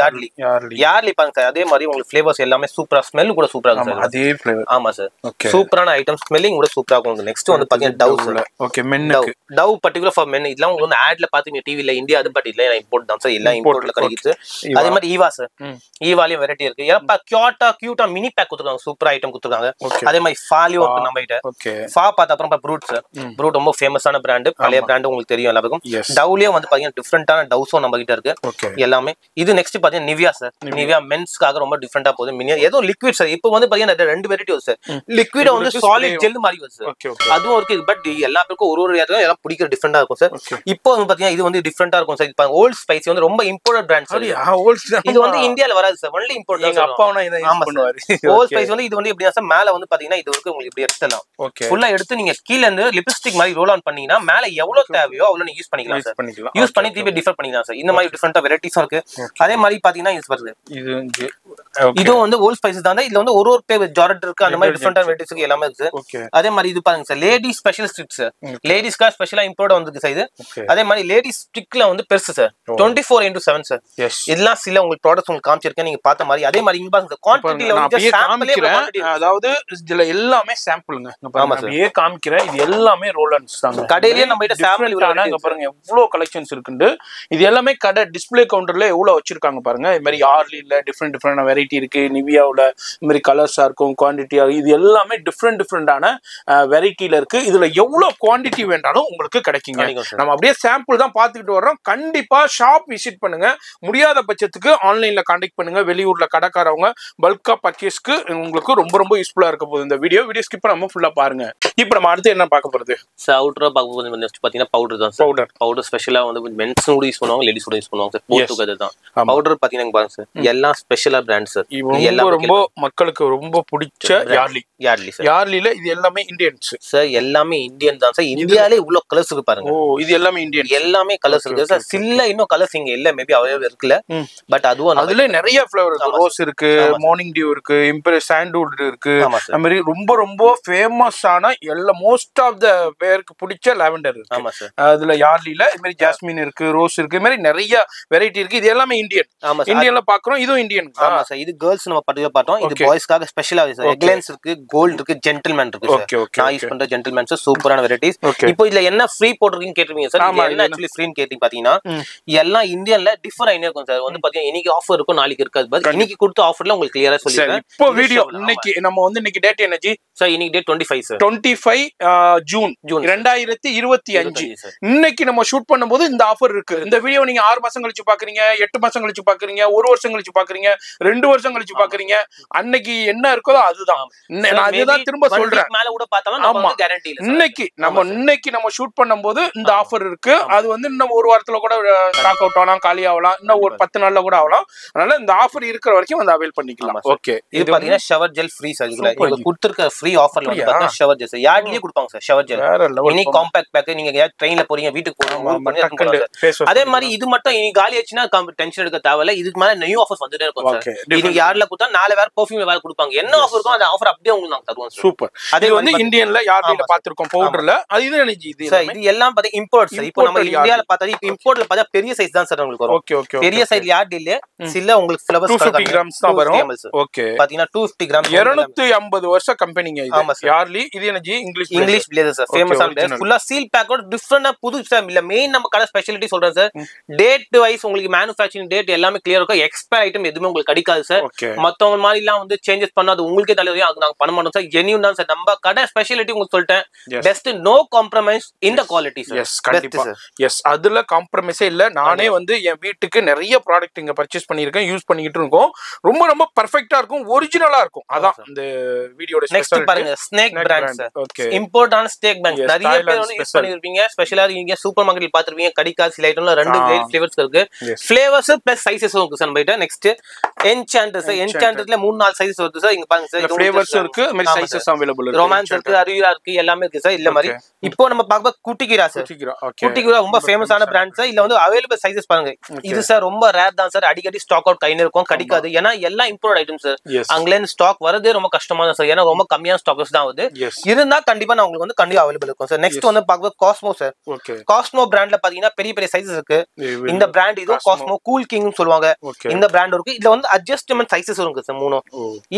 யார்லி பாருங்க சார். அதே மாதிரி உங்களுக்கு ஃப்ளேவர்ஸ் எல்லாமே சூப்பரா, ஸ்மெல் கூட சூப்பரா இருக்கு சார். அதே ஃப்ளேவர். ஆமா சார், சூப்பரான ஐட்டம், ஸ்மெல்லிங் கூட சூப்பரா இருக்கும். நெக்ஸ்ட் வந்து பாத்தீங்கன்னா டவ் சார். ஓகே. மென்னுக்கு டவ் பர்టిక్యులர் ஃபார் மென். இதெல்லாம் உங்களுக்கு வந்து ஆட்ல பாத்தீங்க டிவில இந்தியா, அது பட் இல்ல இம்போர்ட் தான் சார். எல்லாம் இம்போர்ட்ல கிடைக்குது. அதே மாதிரி ஈவா சார். ஈவாலயும் வெரைட்டி இருக்கு. ஏப்பா கியூட்டா மினி பேக் கொடுத்துருக்காங்க, சூப்பர் ஐட்டம் கொடுத்துருக்காங்க. அதே மாதிரி ஃபாலியோ இருக்கு நம்ம கிட்ட. ஃபா பார்த்த அப்புறம் ப்ரூட் சார். ப்ரூட் ரொம்ப ஃபேமஸான பிராண்ட், பழைய பிராண்ட் உங்களுக்கு தெரியும் எல்லாருக்கும். டவ்லயே வந்து பாத்தீங்கன்னா டிஃபரெண்டான டவ்ஸும் நம்ம கிட்ட இருக்கு எல்லாமே. இது நெக்ஸ்ட் பாத்தீங்கன்னா நிவியா சார். நிவியா மென்ஸ்க்காக ரொம்ப டிஃபரெண்டா போகுது. ஏதோ லிக்விட் சார். இப்போ வந்து பாத்தீங்கன்னா 2 வெரைட்டி வருது சார். லிக்விட் வந்து சாலிட் ஜெல் மாதிரி வருது சார். அதுவும் இருக்கு. பட் எல்லா பேருக்கும் ஒரு இடத்துல எல்லாம் பிடிக்கிற டிஃபரெண்டா இருக்கும் சார். இப்போ வந்து பாத்தீங்கன்னா இது வந்து டிஃபரெண்டா இருக்கும் சார். இப்போ ஓல்ட் ஸ்பைசி வந்து ரொம்ப இம்போர்ட்டட் பிராண்ட் சார். இது வந்து இந்தியால வராது சார், ஒன்லி இம்போர்ட் தான். எங்க அப்பாவும் இத யூஸ் பண்ணுவாரு. ஓல்ட் ஸ்பைசி வந்து இது வந்து எப்படியா சார், மேல வந்து பாத்தீங்கன்னா இது வரைக்கும் உங்களுக்கு இப்படி எடுத்துலாம். ஃபுல்லா எடுத்து நீங்க கீழ இருந்து லிப்ஸ்டிக் மாதிரி ரோல் ஆன் பண்ணீங்கன்னா மேல எவ்வளவு தேவையோ அவ்வளவு நீங்க யூஸ் பண்ணிக்கலாம் சார். யூஸ் பண்ணி திருப்பி டிஃபர் பண்ணிக்கலாம் சார். இந்த மாதிரி டிஃபரெண்டா வெரைட்டிஸும் இருக்கு. அதே மாதிரி பாத்தீங்கன்னா இது வருது. இது வந்து ஓல்ட் ஸ்பைசி தான். இதுல வந்து ஒரு பேர் ஜார்ட் இருக்கு. அந்த மாதிரி டிஃபரெண்டா வெரைட்டிஸ் இருக்கு, எல்லாமே இருக்கு. அதே மாதிரி இது பாருங்க sir, lady special sticks sir. லேடிஸ்க்கு ஸ்பெஷலா இம்போர்ட் வந்திருக்கு சார் இது. அதே மாதிரி லேடிஸ் ஸ்டிக்ல வந்து பெருசு சார். 24x7 sir. இதெல்லாம் சில உங்களுக்கு ப்ராடக்ட்ஸ் உங்களுக்கு காமிச்சிருக்கேன், நீங்க பார்த்த மாதிரி. அதே மாதிரி இங்க பாருங்க குவாண்டிட்டில வந்து சாம்பிளே, அதாவது இதுல எல்லாமே சாம்பிள்ங்க. ஆமா சார், அப்படியே காமிக்கிறேன். இது எல்லாமே ரோலன்ஸ் தாங்க. கடையிலேயே நம்ம கிட்ட சாம்பிள் இவரான இங்க பாருங்க எவ்வளவு கலெக்ஷன்ஸ் இருக்குன்னு. இது எல்லாமே கடை டிஸ்ப்ளே கவுண்டர்ல எவ்வளவு வச்சிருக்காங்க பாருங்க. இது மாதிரி யார்லில டிஃபரெண்ட் வெரைட்டி இருக்கு. நிவியாவுல இந்த மாதிரி கலர்ஸா இருக்கும், குவாண்டிட்டியா. இது எல்லாமே டிஃபரெண்டான வெரைட்டில இருக்கு. இதுல எவ்வளவு குவாண்டிட்டி வேண்டாலும் உங்களுக்கு கிடைக்குங்க. நம்ம அப்படியே சாம்பிள் தான் பார்த்துக்கிட்டு வர்றோம். கண்டிப்பா ஷாப் விசிட் பண்ணுங்க. முடியாத பட்சத்துக்கு ஆன்லைன்ல கான்டாக்ட் பண்ணுங்க. வெளியூர்ல கடைக்காரவங்க பல்கா பர்ச்சேஸ்க்கு உங்களுக்கு ரொம்ப ரொம்ப யூஸ்ஃபுல்லா இருக்க போகுது இந்த வீடியோ ஸ்கிப் பண்ணாம ஃபுல்லா பாருங்க. இப்போ நம்ம அடுத்து என்ன பார்க்க போறது? அவுட்டரா பார்க்க போறது நெக்ஸ்ட் பாத்தீங்கன்னா பவுடர் தான் சார். பவுடர் ஸ்பெஷலா வந்து மென்ஸ் கூட யூஸ் பண்ணுவாங்க, லேடிஸ் கூட யூஸ் பண்ணுவாங்க சார். போத் டுகெதர் தான். பவுடர் பாத்தீங்கன்னா பாருங்க சார், எல்லாம் ஸ்பெஷலா பிராண்ட் சார். எல்லாம் ரொம்ப மக்களுக்கு ரொம்ப பிடிச்ச யார்லி சார். யார்லில இது எல்லாமே இந்தியன்ஸ் சார். எல்லாமே இந்தியன் தான் சார். இந்தியாலே இவ்வளவு கலர்ஸ் இருக்கு பாருங்க. ஓ, இது எல்லாமே இந்தியன். எல்லாமே கலர்ஸ் இருக்கு சார். சில்ல இன்னும் கலர்ஸ் இங்க இல்ல, மேபி அவைலபிள் இருக்குல. பட் அதுவும் அதுல நிறைய ஃப்ளேவர் இருக்கு. ரோஸ் இருக்கு, மார்னிங் டியூ இருக்கு, இம்ப்ரெஸ் சாண்டல்வுட் இருக்கு. அந்த மாதிரி ரொம்ப ரொம்ப ஃபேமஸான எல்லா மோஸ்ட் ஆஃப் த பேருக்கு பிடிச்ச லாவெண்டர் இருக்கு. ஆமா சார். அதுல யார்லில இந்த மாதிரி ஜாஸ்மின் இருக்கு, ரோஸ் இருக்கு, இந்த மாதிரி நிறைய வெரைட்டி இருக்கு. இது எல்லாமே இந்தியன். ஆமா சார். இந்தியன்ல பாக்குறோம். இதுவும் இந்தியன். ஆமா சார். இது கேர்ள்ஸ் நம்ம பர்టిక్యులர் பார்த்தோம். இது பாய்ஸ்க்காக ஸ்பெஷலா இருக்கு சார். எக்லென்ஸ் இருக்கு, கோல்ட் இருக்கு, ஜென்டில்மேன் இருக்கு சார். நான் யூஸ் பண்ற ஜென்டில்மேன் சார். சூப்பரான வெரைட்டிஸ். இப்போ இதுல என்ன ஃப்ரீ போட்டுருக்கீங்க கேட்டிருக்கீங்க சார். என்ன ஆக்சுவலி ஃப்ரீன்னு கேட்டிங்க பாத்தீங்கன்னா எல்லாம் இந்தியன்ல டிஃபர் ஆயினே இருக்கும் சார். வந்து பாத்தீங்கன்னா இன்னைக்கு ஆஃபர் இருக்கும், நாளைக்கு இருக்காது. பட் இன்னைக்கு கொடுத்த ஆஃபர்ல உங்களுக்கு கிளியரா சொல்லிடுறேன். இப்போ வீடியோ இன்னைக்கு நம்ம வந்து இன்னைக்கு டேட் என்னஜி சார்? இன்னைக்கு டேட் 25 சார். 25 ஜூன் 2025. இன்னைக்கு நம்ம ஷூட் பண்ணும்போது இந்த ஆஃபர் இருக்கு. இந்த வீடியோ நீங்க 6 மாசம் கழிச்சு பாக்குறீங்க, 8 மாசம் கழிச்சு பாக்குறீங்க, 1 வருஷம் கழிச்சு பாக்குறீங்க, 2 வருஷம் கழிச்சு பாக்குறீங்க. அன்னைக்கு என்ன இருக்கோ அதுதான். நான் அதுதான் திரும்ப சொல்றேன். மேல கூட பார்த்தாலும் நம்ம கேரண்டி இல்ல. இன்னைக்கு நம்ம ஷூட் பண்ணும்போது இந்த ஆஃபர் இருக்கு. அது வந்து இன்னும் 1 வாரத்துல கூட ஸ்டாக் அவுட் ஆகலாம், காலி ஆகலாம், இன்னும் ஒரு 10 நாள்ல கூட ஆகலாம். அதனால இந்த ஆஃபர் இருக்கிற வரைக்கும் வந்து அவைல் பண்ணிக்கலாம். ஓகே, இது பாத்தீங்கன்னா ஷவர் ஜெல் ஃப்ரீ சார். இதுல நீங்க கொடுத்திருக்க ஃப்ரீ ஆஃபர்ல வந்து பாத்தீங்கன்னா ஷவர் ஜெல் யார்ட்லயே கொடுப்பாங்க sir. Shower gel mini compact pack, நீங்க ட்ரெயின்ல போறீங்க, வீட்டுக்கு போறீங்க, அதே மாதிரி இது மட்டும் இனி காலி ஆச்சுன்னா டென்ஷன் எடுக்க தேவையில்ல. இதுக்கு மேல நியூ ஆஃபர்ஸ் வந்துட்டே இருக்கும் சார். நீங்க யார்ல கொடுத்தா 4 வேற பெர்ஃப்யூம் வேற கொடுப்பாங்க. என்ன ஆஃபர் இருக்கோ அந்த ஆஃபர் அப்படியே உங்களுக்கு நாங்க தருவோம். சூப்பர். அதே வந்து இந்தியன்ல யார்ல பாத்துறோம் பவுடர்ல அது இது எல்லாம் பாத்தீங்க இம்போர்ட் சார். இப்போ நம்ம இந்தியால பார்த்தா இப்போ இம்போர்ட்ல பார்த்தா பெரிய சைஸ் தான் சார் உங்களுக்கு வரும். Okay okay. பெரிய சைஸ் யார்ட் இல்ல சில உங்களுக்கு ஃப்ளவர்ஸ் 250 கிராம்ஸ் தான் வரும். ஓகே, பாத்தீங்கன்னா 250 கிராம் 250 வருஷ கம்பெனிங்க இது. யார்லி இது energy English blazer sir. Famous ஆன ஃபுல்லா சீல் பேக்கோட டிஃபரண்டா புது சார். இல்ல மெயின் நம்ம கடை ஸ்பெஷாலிட்டி சொல்றேன் சார். டேட் வைஸ் உங்களுக்கு மேனுஃபேக்சரிங் டேட் எல்லாமே கிளியர் இருக்கும். எக்ஸ்பயர் ஐட்டம் எதுவுமே உங்களுக்கு கிடைக்காது சார். மத்தவங்க மாதிரி எல்லாம் வந்து சேஞ்சஸ் பண்ணாது உங்களுக்கே தலைவலி. அது நாங்க பண்ண மாட்டோம் சார். ஜென்யூன் தான் சார். நம்ம கடை ஸ்பெஷாலிட்டி உங்களுக்கு சொல்லிட்டேன். Best, no compromise in the quality sir. Yes கண்டிப்பா. எஸ், அதுல காம்ப்ரமைஸே இல்ல. நானே வந்து என் வீட்டுக்கு நிறைய ப்ராடக்ட் இங்க பர்ச்சேஸ் பண்ணிருக்கேன், யூஸ் பண்ணிக்கிட்டு இருக்கோம். ரொம்ப ரொம்ப பெர்ஃபெக்ட்டா இருக்கும், ஒரிஜினலா இருக்கும். அதான் இந்த வீடியோட நெக்ஸ்ட் பாருங்க ஸ்னேக் பிராண்ட் சார். ஓகே, இம்போர்ட்டான ஸ்னேக் பிராண்ட் நிறைய பேர் வந்து யூஸ் பண்ணிருப்பீங்க. ஸ்பெஷலா நீங்க சூப்பர் மார்க்கெட்ல பாத்துருப்பீங்க. கடிகாஸ் சில ஐட்டம்ல 2 கிரேட் ஃபிளேவர்ஸ் இருக்கு. ஃபிளேவர்ஸ் பிளஸ் சைஸஸும் இருக்கு சார். பைட்ட நெக்ஸ்ட் என்சாண்டர்ஸ். என்சாண்டர்ஸ்ல 3-4 சைஸஸ் வருது சார். இங்க பாருங்க சார். ஃபிளேவர்ஸ் இருக்கு, மாதிரி சைஸஸ் அவேலபிள் இருக்கு. ரொமான்ஸ் இருக்கு, அரியா இருக்கு, எல்லாமே இருக்கு சார். இல்ல மாதிரி இப்போ நம்ம பார்க்க குட்டிகிரா சார். குட்டிகிரா ரொம்ப ஃபேமஸான பிராண்ட் சார். இல்ல வந்து அவேலபிள் சைஸஸ் பாருங்க. இது சார் ரொம்ப ரேர் தான் சார். அடிக்கடி ஸ்டாக் அவுட் கையில இருக்கும், கிடைக்காது. ஏன்னா எல்லாம் இம்போர்ட் ஐட்டம் சார். அங்கலேருந்து ஸ்டாக் வரதே ரொம்ப கஷ்டமா தான் சார். ஏன்னா ரொம்ப கம்மியான ஸ்டாக்ஸ் தான் ஆகுது. இருந்தா கண்டிப்பா நான் உங்களுக்கு வந்து கண்டிப்பா அவேலபிள் இருக்கும் சார். நெக்ஸ்ட் வந்து பார்க்க காஸ்மோ சார். காஸ்மோ பிராண்ட்ல பாத்தீங்கன்னா பெரிய பெரிய சைஸஸ் இருக்கு. இந்த பிராண்ட் இதுவும் காஸ்மோ கூல் கிங் சொல்லுவாங்க. இந்த பிராண்ட் இருக்கு. இதுல வந்து அட்ஜஸ்ட்மென்ட் சைஸஸ் இருக்கு சார். 3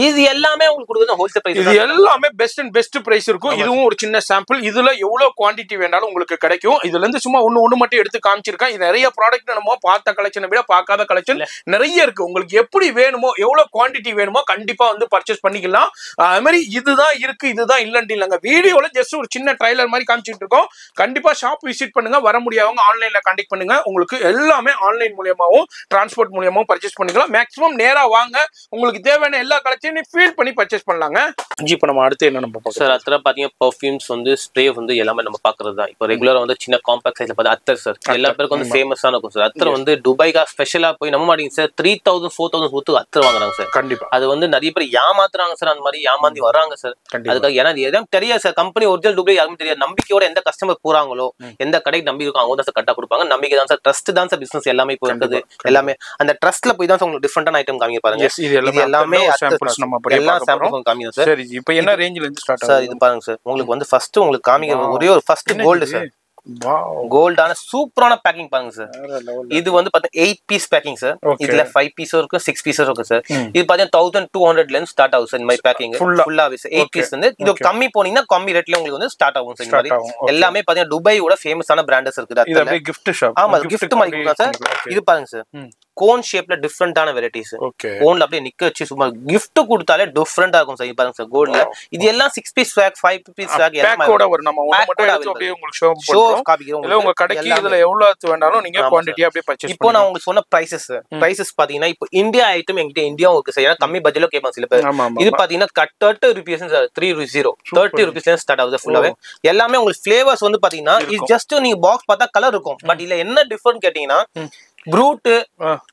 இது எல்லாமே உங்களுக்கு கொடுக்குறது ஹோல்சேல் பிரைஸ். இது எல்லாமே பெஸ்ட் அண்ட் பெஸ்ட் பிரைஸ் இருக்கும். இதுவும் ஒரு சின்ன சாம்பிள். இதுல எவ்வளவு குவாண்டிட்டி வேணாலும் உங்களுக்கு கிடைக்கும். இதுல இருந்து சும்மா ஒண்ணு மட்டும் எடுத்து காமிச்சிருக்கேன். இது நிறைய ப்ராடக்ட் நம்ம பார்த்த கலெக்ஷனை விட பார்க்காத கலெக்ஷன் நிறைய இருக்கு. உங்களுக்கு எப்படி வேணுமோ, எவ்வளவு குவாண்டிட்டி வேணுமோ கண்டிப்பா வந்து பர்ச்சேஸ் பண்ணிக்கலாம். அது மாதிரி இதுதான் இருக்கு, இதுதான் இல்லன்னு இல்லைங்க. வீடியோல ஜஸ்ட் ஒரு சின்ன ட்ரைலர் மாதிரி காமிச்சிட்டு இருக்கோம். கண்டிப்பா ஷாப் விசிட் பண்ணுங்க. வர முடியாதவங்க ஆன்லைன்ல கான்டாக்ட் பண்ணுங்க. உங்களுக்கு எல்லாமே ஆன்லைன் மூலியமாவும் டிரான்ஸ்போர்ட் மூலியமாவும் பர்ச்சேஸ் பண்ணிக்கலாம். மேக்ஸிமம் நேரா வாங்க, உங்களுக்கு தேவையான எல்லா கலெக்ஷனையும் ஃபீல் பண்ணி பர்ச்சேஸ் பண்ணலாங்க. இப்போ நம்ம அடுத்து என்ன நம்ம பார்க்கலாம் சார்? அத்தர் பாத்தீங்கன்னா பெர்ஃப்யூம்ஸ் வந்து ஸ்ப்ரே வந்து எல்லாமே நம்ம பாக்குறது தான். இப்போ ரெகுலரா வந்து சின்ன காம்பாக்ட் சைஸ்ல பார்த்தா அத்தர் சார் எல்லா பேருக்கும் வந்து ஃபேமஸான இருக்கும் சார். அத்தர் வந்து துபாய்க்கா ஸ்பெஷலா போய் நம்ப மாட்டீங்க சார். 3000-4000 கொடுத்து அத்தர் வாங்குறாங்க சார். கண்டிப்பா அது வந்து நிறைய பேர் ஏமாத்துறாங்க சார். அந்த மாதிரி ஏமாந்தி வர்றாங்க சார். அதுக்காக ஏன்னா எதுவும் தெரியாது சார். கம்பெனி ஒரிஜினல் துபாய் யாருமே தெரியாது. நம்பிக்கையோட எந்த கஸ்டமர் போறாங்களோ, எந்த கடைக்கு நம்பி இருக்கும், அவங்க தான் சார் கரெக்டா கொடுப்பாங்க. நம்பிக்கை தான் சார். ட்ரஸ்ட் தான் சார் பிசினஸ் எல்லாமே இப்போ இருக்குது. எல்லாமே அந்த ட்ரஸ்ட்ல போய் தான் உங்களுக்கு டிஃபரெண்டான ஐட்டம் காமிக்க பாருங்க. இது எல்லாமே சாம்பிள்ஸ் நம்ம எல்லா சாம்பிள்ஸும் காமிங்க சார். சரி, இப்போ என்ன ரேஞ்சில இருந்து ஸ்டார்ட் ஆகுது சார்? இது பாருங்க சார். உங்களுக்கு வந்து ஃபர்ஸ்ட் உங்களுக்கு காமிக்கிற ஒரே ஒரு ஃபர்ஸ்ட் கோல்டு சார். கோல்டான சூப்பரான பேக்கிங் பாருங்க சார். இது வந்து பாத்தீங்கன்னா 8 பீஸ் பேக்கிங் சார். இதுல 5 பீஸும் இருக்கு, 6 பீஸும் இருக்கு சார். இது பாத்தீங்கன்னா 1200 ல ஸ்டார்ட் ஆகும் சார். இந்த மாதிரி பேக்கிங் ஃபுல்லாவே 8 பீஸ் வந்து இது கம்மி போனீங்கன்னா கம்மி ரேட்ல உங்களுக்கு வந்து ஸ்டார்ட் ஆகும் சார். இந்த மாதிரி எல்லாமே பாத்தீங்கன்னா துபாயோட ஃபேமஸான பிராண்டஸ் இருக்குது. இது அப்படியே gift shop. ஆமா, gift மாதிரி கொடுங்க சார். இது பாருங்க சார். கோன் ஷேப்ல டிஃபரெண்டான வெரைட்டிஸ். கோன்ல அப்படியே நிக்க வச்சு சும்மா gift கொடுத்தாலே டிஃபரெண்டா இருக்கும் சார். பாருங்க சார் கோல்ட்ல இது எல்லாம் 6 பீஸ் ஸ்வாக், 5 பீஸ் ஸ்வாக் எல்லாமே பேக்கோட வரும். நம்ம ஒண்ணு மட்டும் எடுத்து அப்படியே உங்களுக்கு ஷோ பண்றோம். இல்ல உங்க கடைக்கு இதுல எவ்வளவு வேணாலும் நீங்க குவாண்டிட்டி அப்படியே பர்ச்சேஸ். இப்போ நான் உங்களுக்கு சொன்ன பிரைசஸ் பாத்தீங்கன்னா இப்போ இந்தியா ஐட்டம் என்கிட்ட இந்தியாவும் இருக்கு சார். ஏன்னா கம்மி பட்ஜெட்ல கேட்பாங்க சில பேர். இது பாத்தீங்கன்னா 30 rupees சார். 30 rupees ஸ்டார்ட் ஆகுது ஃபுல்லாவே. எல்லாமே உங்களுக்கு ஃபிளேவர்ஸ் வந்து பாத்தீங்கன்னா இது ஜஸ்ட் நீங்க பாக்ஸ் பார்த்தா கலர் இருக்கும். பட் இல்ல என்ன டிஃபரண்ட் கேட்டீங்கன்னா ப்ரூட்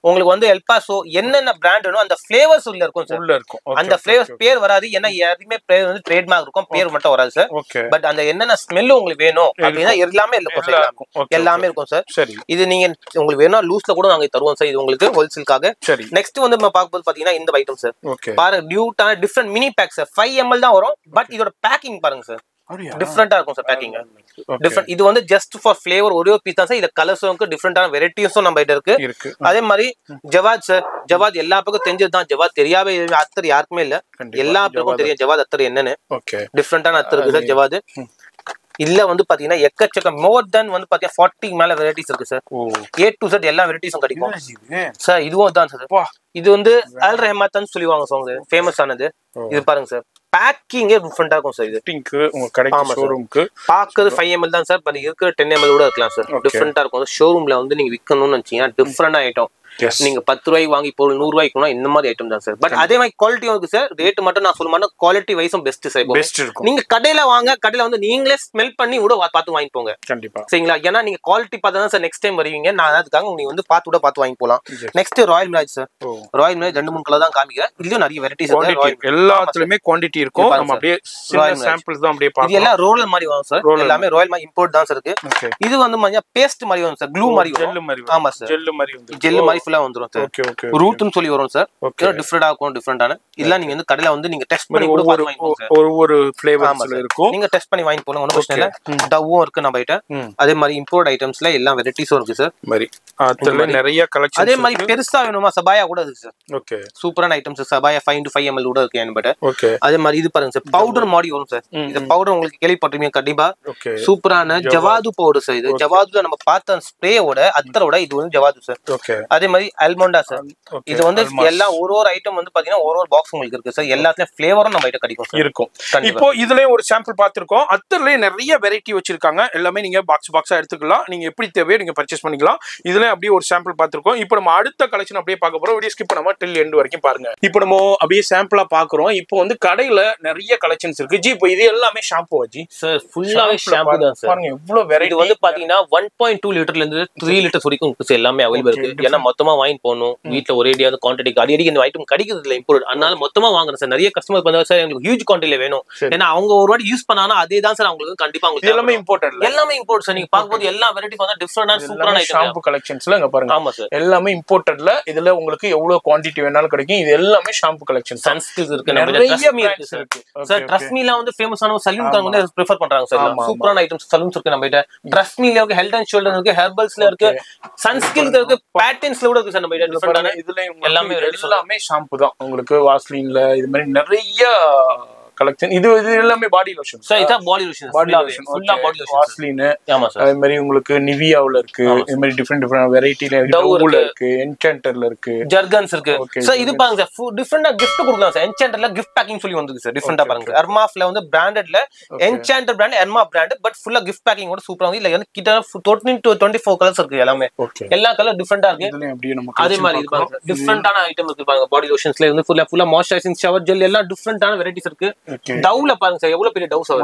உங்களுக்கு வந்து எல்பாசோ என்னென்ன பிராண்ட் வேணும் அந்த ஃபிளேவர்ஸ் உள்ள இருக்கும் சார். அந்த ஃபிளேவர்ஸ் பேர் வராது. ஏன்னா எதுவுமே பேர் வந்து ட்ரேட்மார்க் இருக்கும், பேர் மட்டும் வராது சார். பட் அந்த என்னென்ன ஸ்மெல் உங்களுக்கு வேணும் அப்படின்னா எல்லாமே இருக்கும் சார். எல்லாமே இருக்கும் சார். இது நீங்க உங்களுக்கு வேணும் லூஸ்ல கூட நாங்க தருவோம் சார். இது உங்களுக்கு ஹோல்சேலுக்காக. நெக்ஸ்ட் வந்து நம்ம பார்க்கும்போது பாத்தீங்கன்னா இந்த ஐட்டம் சார். பாருங்க நியூட்டான different mini pack sir. 5 ml தான் வரும். பட் இதோட பேக்கிங் பாருங்க சார். டிஃபரெண்டா இருக்கும் சார் பேக்கிங். டிஃபரெண்ட் இது வந்து ஜஸ்ட் ஃபார் ஃபிளேவர் ஒரே ஒரு பீஸ் தான் சார். இது கலர்ஸும் இருக்கு, டிஃபரெண்டான வெரைட்டிஸும் நம்ம கிட்ட இருக்கு. அதே மாதிரி ஜவாத் சார். ஜவாத் எல்லா பக்கம் தெரிஞ்சது தான். ஜவாத் தெரியாவே அத்தர் யாருக்குமே இல்ல. எல்லா பக்கம் தெரியும் ஜவாத் அத்தர் என்னன்னு. டிஃபரெண்டான அத்தர் இருக்கு சார் ஜவாத். இல்ல வந்து பாத்தீங்கன்னா எக்கச்சக்க மோர் தென் வந்து பாத்தீங்கன்னா 40 மேல வெரைட்டிஸ் இருக்கு சார். A to Z எல்லா வெரைட்டிஸும் கிடைக்கும் சார். இதுவும் தான் சார். இது வந்து அல் ரஹ்மத்னு சொல்லுவாங்க சார். ஃபேமஸ் ஆனது இது பாருங்க சார். பேக்கிங்கே டிஃபரெண்டா இருக்கும் சார். இது பிங்க் உங்க கடைக்கு ஷோரூம்க்கு பாக்குறது 5 ml தான் சார். பட் இருக்கிற 10 ml கூட இருக்கலாம் சார். டிஃபரெண்டா இருக்கும். ஷோரூம்ல வந்து நீங்க விக்கணும்னு நினைச்சீங்கன்னா டிஃபரெண்டா ஐட்டம் நீங்க 10 ரூபாய்க்கு வாங்கி இப்போ 100 ரூபாய்க்கு இந்த மாதிரி ஐட்டம் தான் சார். பட் அதே மாதிரி குவாலிட்டியும் இருக்கு சார். ரேட் மட்டும் நான் சொல்ல மாட்டேன், குவாலிட்டி வைஸும் பெஸ்ட் சார். பெஸ்ட் இருக்கும். நீங்க கடையில வாங்க, கடையில வந்து நீங்களே ஸ்மெல் பண்ணி கூட பார்த்து வாங்கி போங்க. கண்டிப்பா சரிங்களா? ஏன்னா நீங்க குவாலிட்டி பார்த்தா தான் சார் நெக்ஸ்ட் டைம் வருவீங்க. நான் அதுக்காக நீங்க வந்து பார்த்து வாங்கி போலாம். Next Royal Mirage sir. Royal Mirage 2-3 colour தான் காமிக்கிறேன். இதுலயும் நிறைய வெரைட்டிஸ் இருக்கு. எல்லாத்துலயுமே குவாண்டிட்டி இருக்கும். நம்ம அப்படியே சாம்பிள்ஸ் தான் அப்படியே பார்க்கலாம். இது எல்லாம் ரோலர் மாதிரி வரும் சார். எல்லாமே ராயல் மாதிரி இம்போர்ட் தான் சார் இருக்கு. இது வந்து மஞ்ச பேஸ்ட் மாதிரி வரும் சார். க்ளூ மாதிரி வரும். ஜெல் மாதிரி. ஆமா சார், ஜெல் மாதிரி வந்து ஜெல் மாதிரி ஃபுல்லா வந்துரும் சார். Okay okay. ரூட்னு சொல்லி வரும் சார். டிஃபரண்டா இருக்கும், டிஃபரண்டான. இதெல்லாம் நீங்க வந்து கடையில வந்து நீங்க டெஸ்ட் பண்ணி கூட பார்த்து வாங்கி போங்க சார். ஒரு ஃப்ளேவர்ஸ்ல இருக்கும். நீங்க டெஸ்ட் பண்ணி வாங்கி போலாம், ஒண்ணும் பிரச்சனை இல்ல. டவ்வும் இருக்கு நம்ம கிட்ட. அதே மாதிரி இம்போர்ட் ஐட்டம்ஸ்ல எல்லா வெரைட்டிஸும் இருக்கு சார். மாதிரி அதுல நிறைய கலெக்ஷன். அதே மாதிரி பெருசா வேணுமா சபாயா கூட இருக்கு சார். ஓகே. சூப்பரான ஐட்டம்ஸ் சபாயா 5 to 5 ml கூட இருக்கு என்கிட்ட. ஓகே. அதே மாதிரி இது பாருங்க சார், பவுடர் மாதிரி வரும் சார். இந்த பவுடர் உங்களுக்கு கேள்விப்பட்டிருப்பீங்க கண்டிப்பா. ஓகே. சூப்பரான ஜவாது பவுடர் சார். இது ஜவாதுல நம்ம பார்த்த ஸ்ப்ரேயோட அத்தரோட இது வந்து ஜவாது சார். ஓகே. அதே மாதிரி அல்மோண்டா சார். இது வந்து எல்லா ஒரு ஐட்டம் வந்து பாத்தீங்கன்னா ஒரு பாக்ஸ் உங்களுக்கு இருக்கு சார். எல்லாத்துலயும் ஃபிளேவரும் நம்ம கிட்ட கிடைக்கும் சார். இருக்கும். இப்போ இதுலயே ஒரு சாம்பிள் பாத்துறோம். அத்தர்லயே நிறைய வெரைட்டி வச்சிருக்காங்க. எல்லாமே நீங்க பாக்ஸா எடுத்துக்கலாம். நீங்க எப்படி தேவையோ நீங்க பர்ச்சேஸ் பண்ணிக்கலாம். இதுல அப்படியே ஒரு சாம்பிள் பாத்துறோம். இப்போ நம்ம அடுத்த கலெக்ஷன் அப்படியே பார்க்க போறோம். வீடியோ ஸ்கிப் பண்ணாம டில் எண்ட் வரைக்கும் பாருங்க. இப்போ நம்ம அப்படியே சாம்பிளா பாக்குறோம். இப்போ வந்து கடையில நிறைய கலெக்ஷன்ஸ் இருக்கு. ஜி இப்போ இது எல்லாமே ஷாம்பு ஜி சார். ஃபுல்லாவே ஷாம்பு தான் சார். பாருங்க எவ்வளவு வெரைட்டி. இது வந்து பாத்தீங்கன்னா 1.2 லிட்டர்ல இருந்து 3 லிட்டர் வரைக்கும் எல்லாமே அவைலபிள் இருக்கு. ஏன்னா மொத்தமா வாங்கி போகணும். வீட்டுல ஒரேடியா குவான்டிட்டி அடிக்கடி இந்த ஐட்டம் கிடைக்கிறது இல்ல இம்போர்ட். அதனால மொத்தமா வாங்குறேன் சார். நிறைய கஸ்டமர் பண்ணா சார் எங்களுக்கு ஹியூஜ் குவான்டிட்டில வேணும். ஏன்னா அவங்க ஒரு வாட்டி யூஸ் பண்ணானா அதே தான் சார் அவங்களுக்கு கண்டிப்பா உங்களுக்கு எல்லாமே இம்போர்ட் இல்ல. எல்லாமே இம்போர்ட் சார். நீங்க பாக்கும்போது எல்லா வெரைட்டி வந்து டிஃபரண்டான சூப்பரான ஐட்டம் ஷாம்பு கலெக்ஷன்ஸ்ல இங்க பாருங்க. ஆமா சார். எல்லாமே இம்போர்ட்டட்ல. இதுல உங்களுக்கு எவ்வளவு குவான்டிட்டி வேணாலும் கிடைக்கும். இது எல்லாமே ஷாம்பு கலெக்ஷன். சன்ஸ்கில்ஸ் இருக்கு, நம்ம ட்ரஸ்மி இருக்கு சார். சார் ட்ரஸ்மில வந்து ஃபேமஸான சலூன் காரங்க வந்து பிரெஃபர் பண்றாங்க சார். சூப்பரான ஐட்டம்ஸ் சலூன்ஸ் இருக்கு நம்ம கிட்ட. ட்ரஸ்மில இருக்கு, ஹெல்த் அண்ட் ஷோல்டர் இருக்கு, ஹெர்பல்ஸ்ல இருக்கு, சன்ஸ்கில்ல இருக்கு, பேட்டர்ன்ஸ்ல கூட இருக்கு சார் நம்ம கிட்ட. டிஃபரண்டான இதுல எல்லாமே ஷாம்பு தான். உங்களுக்கு வாஸ்லின்ல இது மாதிரி நிறைய கலெக்ஷன். இது எல்லாமே பாடி லோஷன் சார். இத பாடி லோஷன் ஃபுல்லா பாடி லோஷன் வாஸ்லின். ஆமா சார். அதே மாதிரி உங்களுக்கு நிவியாவுல இருக்கு. இந்த மாதிரி டிஃபரண்ட் வெரைட்டில இருக்கு. என்சாண்டர்ல இருக்கு, ஜர்கன்ஸ் இருக்கு சார். இது பாருங்க சார், டிஃபரண்டா gift கொடுக்கலாம் சார். என்சாண்டர்ல gift packing சொல்லி வந்திருக்கு சார். டிஃபரண்டா பாருங்க. எர்மாஃப்ல வந்து பிராண்டட்ல என்சாண்டர் பிராண்ட், எர்மா பிராண்ட், பட் ஃபுல்லா gift packing ஓட சூப்பரா வந்து. இல்ல வந்து கிட்ட 14 to 24 கலர்ஸ் இருக்கு எல்லாமே. எல்லா கலர் டிஃபரண்டா இருக்கு. இதுல அப்படியே நமக்கு அதே மாதிரி இது பாருங்க டிஃபரண்டான ஐட்டம் இருக்கு பாருங்க. பாடி லோஷன்ஸ்ல வந்து ஃபுல்லா மாய்ஸ்சரைசிங் ஷவர் ஜெல் எல்லாம் டிஃபரண்டான வெரைட்டிஸ் இருக்கு. டவ்ல பாருங்க சார், எவ்வளவு பெரிய டவ் சார்.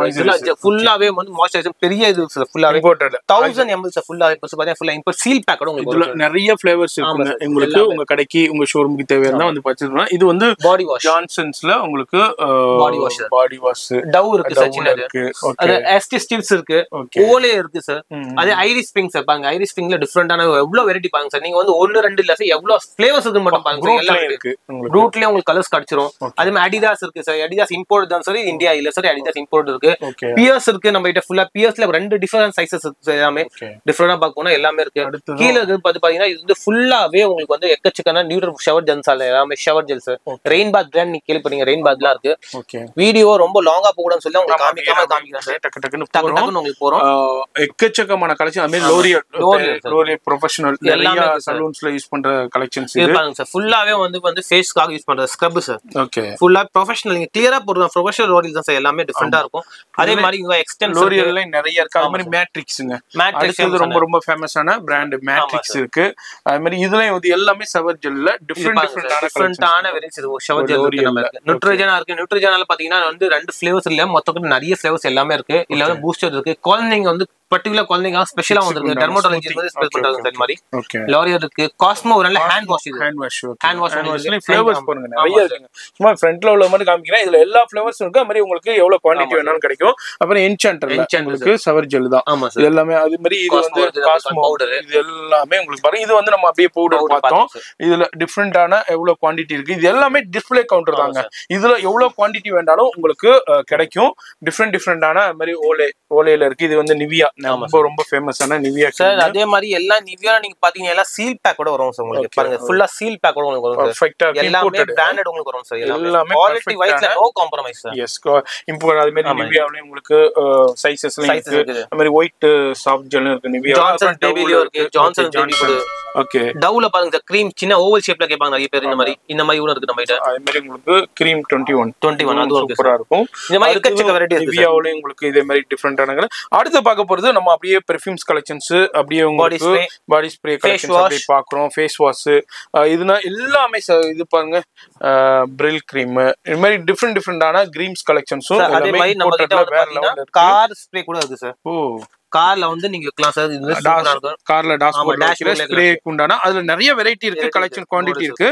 ஃபுல்லாவே வந்து மாய்ஸ்சரைசர் பெரிய இது ஃபுல்லாவே இம்போர்ட்டட் 1000 ml சார். ஃபுல்லாவே இப்ப பாத்தீங்கன்னா ஃபுல்லா இம்போர்ட் சீல் பேக்கோட உங்களுக்கு இதுல நிறைய ஃப்ளேவர்ஸ் இருக்கு. உங்களுக்கு உங்க கடைக்கு உங்க ஷோரூமுக்கு தேவையானதா வந்து பர்ச்சேஸ் பண்ணலாம். இது வந்து பாடி வாஷ் ஜான்சன்ஸ்ல உங்களுக்கு பாடி வாஷ் டவ் இருக்கு சார். சின்னது அது எஸ்டி ஸ்டில்ஸ் இருக்கு, ஓலே இருக்கு சார். அதே ஐரிஸ் பிங்க் சார். பாருங்க ஐரிஸ் பிங்க்ல டிஃபரண்டான எவ்வளவு வெரைட்டி பாருங்க சார். நீங்க வந்து 1-2 இல்ல சார், எவ்வளவு ஃப்ளேவர்ஸ் இருக்கு மட்டும் பாருங்க. எல்லாம் இருக்கு. ரூட்லயே உங்களுக்கு கலர்ஸ் கிடைச்சிரும். அதே மாதிரி அடிடாஸ் இருக்கு சார். அடிடாஸ் இம்போர்ட் தான் சார், இந்தியா இல்ல சார். அடிடாஸ் இம்போர்ட் இருக்கு. பியர்ஸ் இருக்கு நம்ம கிட்ட. ஃபுல்லா பியர்ஸ்ல 2 டிஃபரண்ட் சைஸஸ் இருக்கு. எல்லாமே டிஃபரண்டா பார்க்கணும். எல்லாமே இருக்கு. கீழ இருக்கு பாத்தீங்கன்னா இது வந்து ஃபுல்லாவே உங்களுக்கு வந்து எக்கச்சக்கான நியூட்ரல் ஷவர் ஜெல்ஸ் எல்லாமே ஷவர் ஜெல்ஸ். ரெயின் பாத் பிராண்ட் நீங்க கேள்விப்பட்டீங்க. ரெயின் பாத்லாம் இருக்கு. வீடியோ ரொம்ப லாங்கா போக கூடாதுன்னு சொல்லி உங்களுக்கு காமிக்கிறேன் சார். டக்கு உங்களுக்கு போறோம். எக்கச்சக்கமான கலெக்ஷன். அதே லோரியல் ப்ரொஃபஷனல் நிறைய சலூன்ஸ்ல யூஸ் பண்ற கலெக்ஷன்ஸ் இது பாருங்க சார். ஃபுல்லாவே வந்து ஃபேஸ்க்காக யூஸ் பண்ற ஸ்க்ரப் சார். ஓகே. ஃபுல்லா ப்ரொஃபஷனல் நீங்க கிளியரா போடுற ப்ரொஃபஷனல் லோரியல் தான் சார். எல்லாமே டிஃபரண்டா இருக்கும். அதே மாதிரி இங்க எக்ஸ்டென்ஸ் லோரியல்ல நிறைய இருக்கு. அதே மாதிரி மேட்ரிக்ஸ்ங்க. மேட்ரிக்ஸ் ரொம்ப ஃபேமஸான பிராண்ட் மேட்ரிக்ஸ் இருக்கு. அதே மாதிரி இதுலயும் வந்து எல்லாமே ஷவர் ஜெல்ல டிஃபரண்டான வெரைட்டிஸ் இருக்கு. ஷவர் ஜெல் இருக்கு நம்ம இருக்கு. நியூட்ரிஜனா இருக்கு. நியூட்ரிஜனால பாத்தீங்கன்னா வந்து 2 ஃப்ளேவர்ஸ் இல்ல, மொத்தம் நிறைய ஃப்ளேவர்ஸ் எல்லாமே இருக்கு. இல்ல வந்து பூஸ்டர் இருக்கு. குழந்தைங்க வந்து பர்టిక్యులர் குழந்தைங்க ஸ்பெஷலா வந்திருக்கு. டெர்மடாலஜி வந்து ஸ்பெஷல் பண்றாங்க சார். மாதிரி லோரியல் இருக்கு. காஸ்மோ ஒரு நல்ல ஹேண்ட் வாஷ். இது ஹேண்ட் வாஷ்ல ஃப்ளேவர்ஸ் பாருங்க நிறைய இருக்கு. சும்மா ஃப்ரண்ட்ல உள்ள மாதிரி காமிக்கிறேன். இதுல எல்லா ஃப்ளேவர்ஸ் இருக்கு. அதே மாதிரி உங்களுக்கு எவ்வளவு குவாண்டிட்டி வேணாலும் கிடைக்கும். அப்புறம் என்சாண்டர்ல உங்களுக்கு ஷவர் ஜெல் தான். இது எல்லாமே அதே மாதிரி இது வந்து காஸ்மோ பவுடர். இது எல்லாமே உங்களுக்கு பாருங்க. இது வந்து நம்ம அப்படியே பவுடர் பார்த்தோம். இதுல டிஃபரண்டான எவ்வளவு குவாண்டிட்டி இருக்கு. இது எல்லாமே டிஸ்ப்ளே கவுண்டர் தாங்க. இதுல எவ்வளவு குவாண்டிட்டி வேண்டாலும் உங்களுக்கு கிடைக்கும். டிஃபரண்டான மாதிரி ஓலேல இருக்கு. இது வந்து நிவியா ரொம்ப ஃபேமஸான நிவியா சார். அதே மாதிரி எல்லா நிவியா நீங்க பாத்தீங்கன்னா எல்லாம் சீல் பேக்கோட வரும் சார். உங்களுக்கு பாருங்க ஃபுல்லா சீல் பேக்கோட உங்களுக்கு வரும். பெர்ஃபெக்ட்டா எல்லாமே பிராண்டட் உங்களுக்கு வரும் சார். எல்லாமே குவாலிட்டி வைஸ்ல no compromise sir. Yes import. அதே மாதிரி நிவியாவுல உங்களுக்கு சைஸஸ்ல இருக்கு. அதே மாதிரி ஒயிட் சாஃப்ட் ஜெல் இருக்கு. நிவியா ஜான்சன் பேபிலியோ இருக்கு. ஜான்சன் பேபி கூட ஓகே. டவ்ல பாருங்க சார், கிரீம் சின்ன ஓவல் ஷேப்ல கேட்பாங்க நிறைய பேர். இந்த மாதிரி கூட இருக்கு நம்ம கிட்ட. அதே மாதிரி உங்களுக்கு கிரீம் 21 அது சூப்பரா இருக்கும். இந்த மாதிரி எக்கச்சக்க வெரைட்டி இருக்கு. நிவியாவுலயும் உங்களுக்கு இதே மாதிரி டிஃபரெண்டான. அடுத்து பார்க்க போறது நம்ம அப்படியே பெர்ஃப்யூம்ஸ் கலெக்ஷன்ஸ், அப்படியே உங்களுக்கு பாடி ஸ்ப்ரே கலெக்ஷன்ஸ் அப்படியே பாக்குறோம். ஃபேஸ் வாஷ் இதுனா எல்லாமே இது பாருங்க, பிரில் கிரீம், இந்த மாதிரி டிஃபரெண்டான கிரீம்ஸ் கலெக்ஷன்ஸும் அதே மாதிரி நம்ம கிட்ட வந்து கார் ஸ்ப்ரே கூட இருக்கு சார். ஓ, கார்ல வந்து நீங்க வைக்கலாம் சார். இது சூப்பரா இருக்கும். கார்ல டாஷ்போர்ட்ல வைக்கிற ஸ்ப்ரே குண்டானா அதுல நிறைய வெரைட்டி இருக்கு, கலெக்ஷன் குவாண்டிட்டி இருக்கு.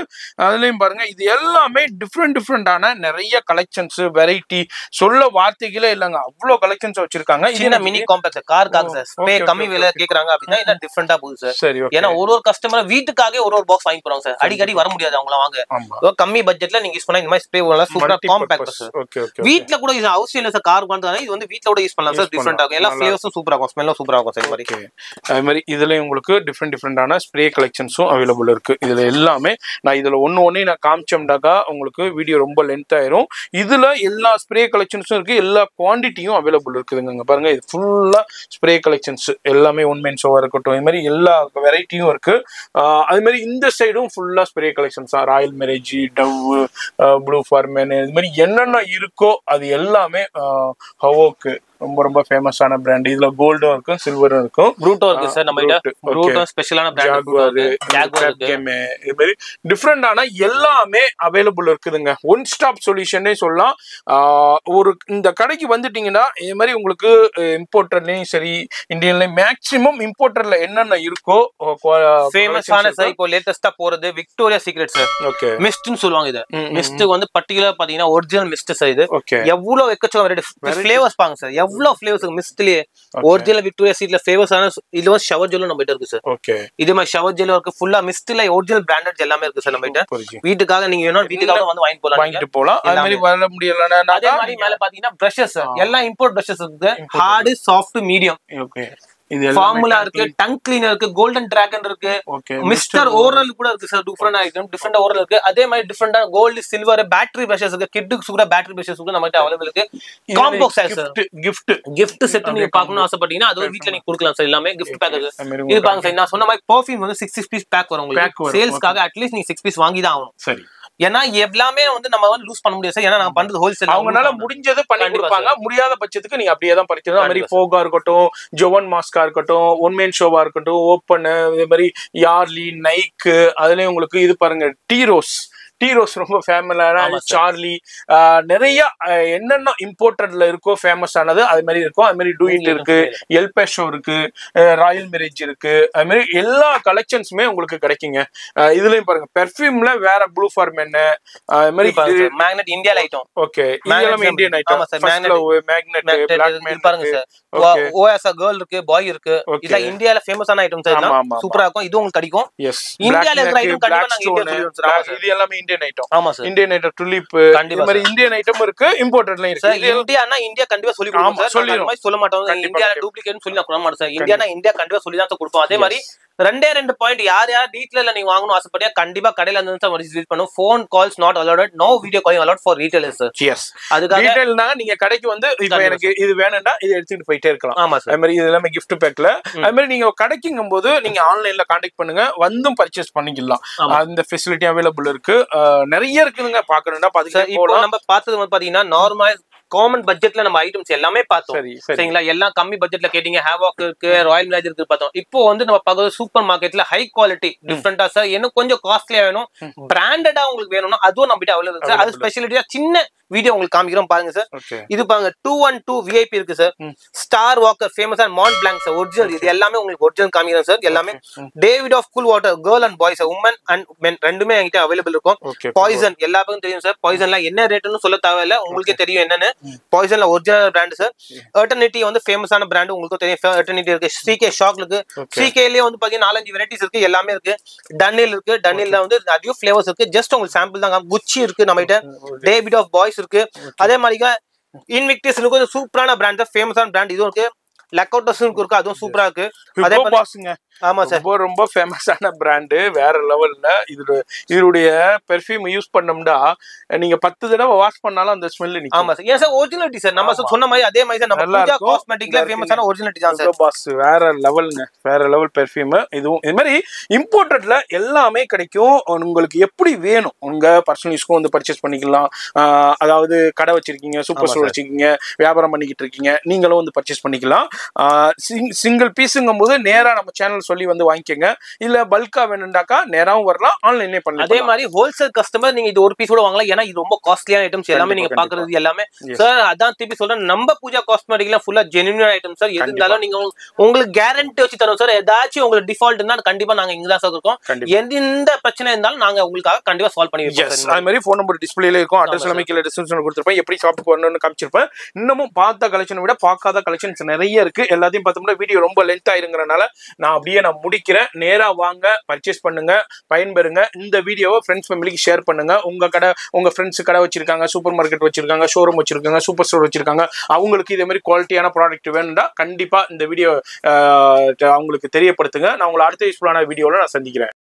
அதுலயும் பாருங்க இது எல்லாமே டிஃபரெண்டான நிறைய கலெக்ஷன்ஸ், வெரைட்டி சொல்ல வார்த்தைகளே இல்லங்க, அவ்வளவு கலெக்ஷன்ஸ் வச்சிருக்காங்க. சின்ன மினி காம்பேக்ட் கார்க்காக சார். ஸ்ப்ரே கம்மி விலை கேக்குறாங்க அப்படினா இது டிஃபரெண்டா போகுது சார். சரி, ஏன்னா ஒரு கஸ்டமர் வீட்டுக்காக ஒரு பாக்ஸ் வாங்கி போறாங்க சார். அடிக்கடி வர முடியாது அவங்கள வாங்க. கம்மி பட்ஜெட்ல நீங்க யூஸ் பண்ணா இந்த மாதிரி ஸ்ப்ரே வர சூப்பரா காம்பேக்ட் சார். வீட்ல கூட இது அவசியம் இல்ல சார். கார் கொண்டு இது வந்து வீட்ல கூட யூஸ் பண்ணலாம் சார். டிஃபரெண்டா இருக்கும். எல்லா ஃப்ளேவர்ஸும் சூப்பரா இருக்கும். ஸ்மெல்லும் சூப்பரா இருக்கும் சார். ஓகே. அதே மாதிரி இதுல உங்களுக்கு டிஃபரெண்டான ஸ்ப்ரே கலெக்ஷன்ஸும் அவைலபிள் இருக்கு. இதுல எல்லாமே நான் இதுல ஒண்ணு நான் காமிச்சோம்னாக்கா உங்களுக்கு வீடியோ ரொம்ப லென்த் ஆயிரும். இதுல எல்லா ஸ்ப்ரே கலெக்ஷன்ஸும் இருக்கு, எல்லா குவான்டிட்டியும் அவைலபிள் இருக்குதுங்க. பாருங்க இது ஃபுல்லா ஸ்ப்ரே கலெக்ஷன்ஸ் எல்லாமே ஒன் மேன் ஷோவா இருக்கட்டும், இது மாதிரி எல்லா வெரைட்டியும் இருக்கு. அது மாதிரி இந்த சைடும் ஃபுல்லா spray collections, Royal Mirage, Dove, blue for men, இது மாதிரி என்னென்ன இருக்கோ அது எல்லாமே ஹவோக்கு ரொம்ப ஃபேமஸான பிராண்ட். இதுல கோல்டும் இருக்கும், சில்வரும் இருக்கும், ப்ரூட்டோ இருக்கு சார். நம்ம கிட்ட ப்ரூட்டோ ஸ்பெஷலான பிராண்ட், ஜாகுவார் இருக்கு. இது மாதிரி டிஃபரெண்டான எல்லாமே அவைலபிள் இருக்குதுங்க. ஒன் ஸ்டாப் சொல்யூஷனே சொல்லலாம். ஒரு இந்த கடைக்கு வந்துட்டீங்கன்னா இது மாதிரி உங்களுக்கு இம்போர்ட்டர்லயும் சரி இந்தியன்லயும் மேக்ஸிமம் இம்போர்ட்டர்ல என்னென்ன இருக்கோ ஃபேமஸான சார். இப்போ லேட்டஸ்டா போறது விக்டோரியா சீக்ரெட் சார். ஓகே. மிஸ்ட்னு சொல்லுவாங்க. இது மிஸ்ட் வந்து பர்టిక్యులர் பாத்தீங்கன்னா ஒரிஜினல் மிஸ்ட் சார். இது ஓகே. எவ்வளவு எக்கச்சக்க வெரைட்டி ஃப்ளேவர்ஸ் பாங்க சார். எவ்வளவு ஃப்ளேவர்ஸ் மிஸ்ட்லயே ஒரிஜினல் விக்டோரியா சீக்ரெட்ல ஃப்ளேவர்ஸான இது வந்து ஷவர் ஜெல்லும் நம்ம கிட்ட இருக்கு சார். ஓகே. இது மாதிரி ஷவர் ஜெல் இருக்கு. ஃபுல்லா மிஸ்ட்ல ஒரிஜினல் பிராண்டட் எல்லாமே இருக்கு சார் நம்ம கிட்ட. வீட்டுக்காக நீங்க வேணும் வீட்டுக்காக வந்து வாங்கிட்டு போலாம். அது மாதிரி வர முடியலனா அதே மாதிரி மேல பாத்தீங்கன்னா பிரஷஸ் எல்லாம் இம்போர்ட் பிரஷஸ் இருக்கு. Hard, soft, medium. ஓகே. இது ஃபார்முலா இருக்கு, டங் கிளீனர் இருக்கு, கோல்டன் டிராகன் இருக்கு, மிஸ்டர் ஓரல் கூட இருக்கு sir. Different item, different oral இருக்கு. அதே மாதிரி டிஃபரெண்டா கோல்டு, சில்வர், பேட்டரி பிரஷஸ் இருக்கு. கிட்ஸ் கூட பேட்டரி பிரஷஸ் கூட நம்ம கிட்ட அவைலபிள் இருக்கு. காம்போ சார், கிஃப்ட் செட் நீங்க பார்க்கணும்னு ஆசைப்பட்டீங்கன்னா அது வீட்ல நீங்க கொடுக்கலாம் சார். எல்லாமே கிஃப்ட் பேக் இருக்கு. இது பாருங்க சார், நான் சொன்ன மாதிரி பெர்ஃப்யூம் வந்து 6 பீஸ் பேக் வரும் உங்களுக்கு. சேல்ஸ்க்காக அட்லீஸ்ட் நீங்க 6 பீஸ் வாங்கி தான் ஆகணும். சரி. ஏன்னா எல்லாமே வந்து நம்ம வந்து லூஸ் பண்ண முடியாது சார். ஏன்னா நாங்க பண்றது ஹோல்சேல். அவங்களால முடிஞ்சது பண்ணி கொடுப்பாங்க. முடியாத பட்சத்துக்கு நீங்க அப்படியே தான் பறிக்கணும். அது மாதிரி ஃபோகா இருக்கட்டும், ஜோவன் மாஸ்கா இருக்கட்டும், ஒன் மேன் ஷோவா இருக்கட்டும், ஓப்பன், இதே மாதிரி யார்லி, நைக்கு, அதுலயும் உங்களுக்கு இது பாருங்க டீரோஸ் ரொம்ப ஃபேமஸான, சார்லி, நிறைய என்னென்ன இம்போர்ட்டட்ல இருக்கோ ஃபேமஸ் ஆனது அது மாதிரி இருக்கும். அது மாதிரி டூயிட் இருக்கு, எல்பேஷோ இருக்கு, ராயல் மேரேஜ் இருக்கு. அது மாதிரி எல்லா கலெக்ஷன்ஸுமே உங்களுக்கு கிடைக்குங்க. இதுலயும் பாருங்க பெர்ஃப்யூம்ல வேற ப்ளூ ஃபார்மேன், அது மாதிரி மேக்னெட் இந்தியா ஐட்டம். ஓகே. இதெல்லாம் இந்தியன் ஐட்டம். மேக்னெட், பிளாக் பாருங்க சார். ஓஎஸ்ஆ கேர்ள் இருக்கு, பாய் இருக்கு. இதெல்லாம் இந்தியால ஃபேமஸான ஐட்டம் சார். சூப்பரா இருக்கும். இது உங்களுக்கு கிடைக்கும். இந்தியால இருக்கிற ஐட்டம் கண்டிப்பா நாங்க இந்தியா சொல்லுவோம் சார். இது எல்லாமே இந்தியன் ஐட்டம். ஆமா சார். இந்தியன் ஐட்டம், டுலிப், இந்த மாதிரி இந்தியன் ஐட்டம் இருக்கு, இம்போர்ட்டட்லயும் இருக்கு. சார் இந்தியானா இந்தியா கண்டிப்பா சொல்லி கொடுப்போம் சார். அந்த மாதிரி சொல்ல மாட்டோம். இந்தியால டூப்ளிகேட்னு சொல்லி நான் கொடுக்க மாட்டேன் சார். இந்தியானா இந்தியா கண்டிப்பா சொல்லி தான் கொடுப்போம். அதே மாதிரி 2 பாயிண்ட் யார் டீடைல்ல நீங்க வாங்கணும் ஆசைப்பட்டியா கண்டிப்பா கடையில இருந்து தான் விசிட் பண்ணும். Phone calls not allowed, no video calling allowed for retailers sir. Yes. அதுக்காக டீடைல்னா நீங்க கடைக்கு வந்து இப்போ எனக்கு இது வேணும்னா இது எடுத்துட்டு போயிட்டே இருக்கலாம். ஆமா சார். அதே மாதிரி இது எல்லாமே gift packல. அதே மாதிரி நீங்க கடைக்குங்கும்போது நீங்க ஆன்லைன்ல கான்டாக்ட் பண்ணுங்க, வந்தும் பர்ச்சேஸ் பண்ணிக்கலாம். அந்த ஃபெசிலிட்டி அவைலபிள் இருக்கு. நிறைய இருக்குங்க பார்க்கணும்னா பாத்தீங்கன்னா. இப்போ நம்ம பார்த்தது வந்து பாத்தீங்கன்னா நார்மல் காமன் பட்ஜெட்ல நம்ம ஐட்டம்ஸ் எல்லாமே பார்த்தோம். சரிங்களா? எல்லாம் கம்மி பட்ஜெட்ல கேட்டீங்க. ஹேவாக் இருக்கு, ராயல் மேரேஜ் இருக்கு பார்த்தோம். இப்போ வந்து நம்ம பார்க்கறது சூப்பர் மார்க்கெட்ல ஹை குவாலிட்டி டிஃபரெண்டா சார். இன்னும் கொஞ்சம் காஸ்ட்லியா வேணும், பிராண்டடா உங்களுக்கு வேணும்னா அதுவும் நம்ம கிட்ட அவைலபிள் சார். அது ஸ்பெஷாலிட்டியா சின்ன வீடியோ உங்களுக்கு காமிக்கிறோம் பாருங்க சார். இது பாருங்க 212 VIP இருக்கு சார். ஸ்டார் வாக்கர் ஃபேமஸான மாண்ட் பிளாங்க் சார், ஒரிஜினல். இது எல்லாமே உங்களுக்கு ஒரிஜினல் காமிக்கிறோம் சார். எல்லாமே Davidoff cool water, girl and boys, women and men ரெண்டுமே என்கிட்ட அவைலபிள் இருக்கும். பாய்சன் எல்லாருக்கும் தெரியும் சார். பாய்சன்ல என்ன ரேட்னு சொல்ல தேவையில்ல, உங்களுக்கே தெரியும் என்னன்னு. பாய்சன்ல ஒரிஜினல் பிராண்ட் சார். எட்டர்னிட்டி வந்து ஃபேமஸான பிராண்ட், உங்களுக்கு தெரியும். எட்டர்னிட்டி இருக்கு, CK ஷாக் இருக்கு. CKலயே வந்து பாத்தீங்கன்னா 4-5 வெரைட்டிஸ் இருக்கு, எல்லாமே இருக்கு. டன்னில் இருக்கு, டன்னில்ல வந்து நிறைய ஃபிளேவர்ஸ் இருக்கு. ஜஸ்ட் உங்களுக்கு சாம்பிள் தான். குச்சி இருக்கு நம்ம கிட்ட, டேவிட் ஆஃப் பாய்ஸ் இருக்கு. அதே மாதிரி இன்விக்டிஸ் சூப்பரான பிராண்ட், ஃபேமஸான பிராண்ட் இதுவும் இருக்கு. லக்கோட்டஸும் இருக்கு, அதுவும் சூப்பரா இருக்கு. அதே ஹியூகோ மாதிரி பாஸ்ங்க ஆமா சார், ரொம்ப ரொம்ப ஃபேமஸான பிராண்டு, வேற லெவல்ல. இதனுடைய பெர்ஃப்யூம் யூஸ் பண்ணோம்னா நீங்க 10 தடவை வாஷ் பண்ணாலும் அந்த ஸ்மெல் நிக்கும். ஆமா சார். ஏன் சார் ஒரிஜினாலிட்டி சார், நம்ம சொன்ன மாதிரி அதே மாதிரி சார் நம்ம நல்லா பூஜா இருக்கும். காஸ்மெட்டிக்ல ஃபேமஸான ஒரிஜினாலிட்டி தான் சார். ஹியூகோ பாஸ் வேற லெவல்ங்க, வேற லெவல் பெர்ஃப்யூம். இதுவும் இது மாதிரி இம்போர்ட்டட்ல எல்லாமே கிடைக்கும். உங்களுக்கு எப்படி வேணும் உங்க பர்சனல் யூஸ்க்கும் வந்து பர்ச்சேஸ் பண்ணிக்கலாம். அதாவது கடை வச்சிருக்கீங்க, சூப்பர் ஸ்டோர் வச்சிருக்கீங்க, வியாபாரம் பண்ணிக்கிட்டு இருக்கீங்க, நீங்களும் வந்து பர்ச்சேஸ் பண்ணிக்கலாம். சிங்கிள் பீஸுங்கும் போது நேரா நம்ம சேனல் சொல்லி வந்து வாங்கிக்கோங்க. இல்ல பல்கா வேணும்டாக்கா நேராவும் வரலாம், ஆன்லைன்லயே பண்ணலாம். அதே மாதிரி ஹோல்சேல் கஸ்டமர் நீங்க இது ஒரு பீஸ் கூட வாங்கலாம், ஏன்னா இது ரொம்ப காஸ்ட்லியான ஐட்டம்ஸ் எல்லாமே நீங்க பாக்குறது எல்லாமே சார். அதான் திருப்பி சொல்றேன், நம்ம பூஜா காஸ்மெட்டிக்ல ஃபுல்லா ஜெனுவின் ஐட்டம் சார். எது இருந்தாலும் நீங்க உங்களுக்கு கேரண்டி வச்சு தரோம் சார். ஏதாச்சும் உங்களுக்கு டிஃபால்ட் இருந்தா கண்டிப்பா நாங்க இங்க தான் சார் இருக்கோம். எந்த பிரச்சனை இருந்தாலும் நாங்க உங்களுக்காக கண்டிப்பா சால்வ் பண்ணி வைப்போம். அது மாதிரி ஃபோன் நம்பர் டிஸ்பிளேல இருக்கும், அட்ரஸ் எல்லாமே கீழே டிஸ்கிரிப்ஷன்ல கொடுத்திருப்பேன். எப்படி ஷாப்புக்கு வரணும்னு காமிச்சிருப்பேன். இன்னமும் பார்த்த கலெக்ஷனை விட பார்க்காத கலெக்ஷன்ஸ் நிறைய இருக்கு. எல்லாத்தையும் பார்த்தோம்னா வீடியோ ரொம்ப லென்த் ஆயிருங்கறனால நான் முடிக்கிறேன். நேரா வாங்க, பர்ச்சேஸ் பண்ணுங்க, பயன்பெறுங்க. இந்த வீடியோவை ஃப்ரெண்ட்ஸ் ஃபேமிலிக்கு ஷேர் பண்ணுங்க. உங்க கடை, உங்க ஃப்ரெண்ட்ஸ் கடை வச்சிருக்காங்க, சூப்பர் மார்க்கெட் வச்சிருக்காங்க, ஷோரூம் வச்சிருக்காங்க, சூப்பர் ஸ்டோர் வச்சிருக்காங்க, அவங்களுக்கு இதே மாதிரி குவாலிட்டியான ப்ராடக்ட் வேணும்னா கண்டிப்பா இந்த வீடியோ அவங்களுக்கு தெரியப்படுத்துங்க. நான் உங்களை அடுத்த யூஸ்ஃபுல்லான வீடியோல நான் சந்திக்கிறேன்.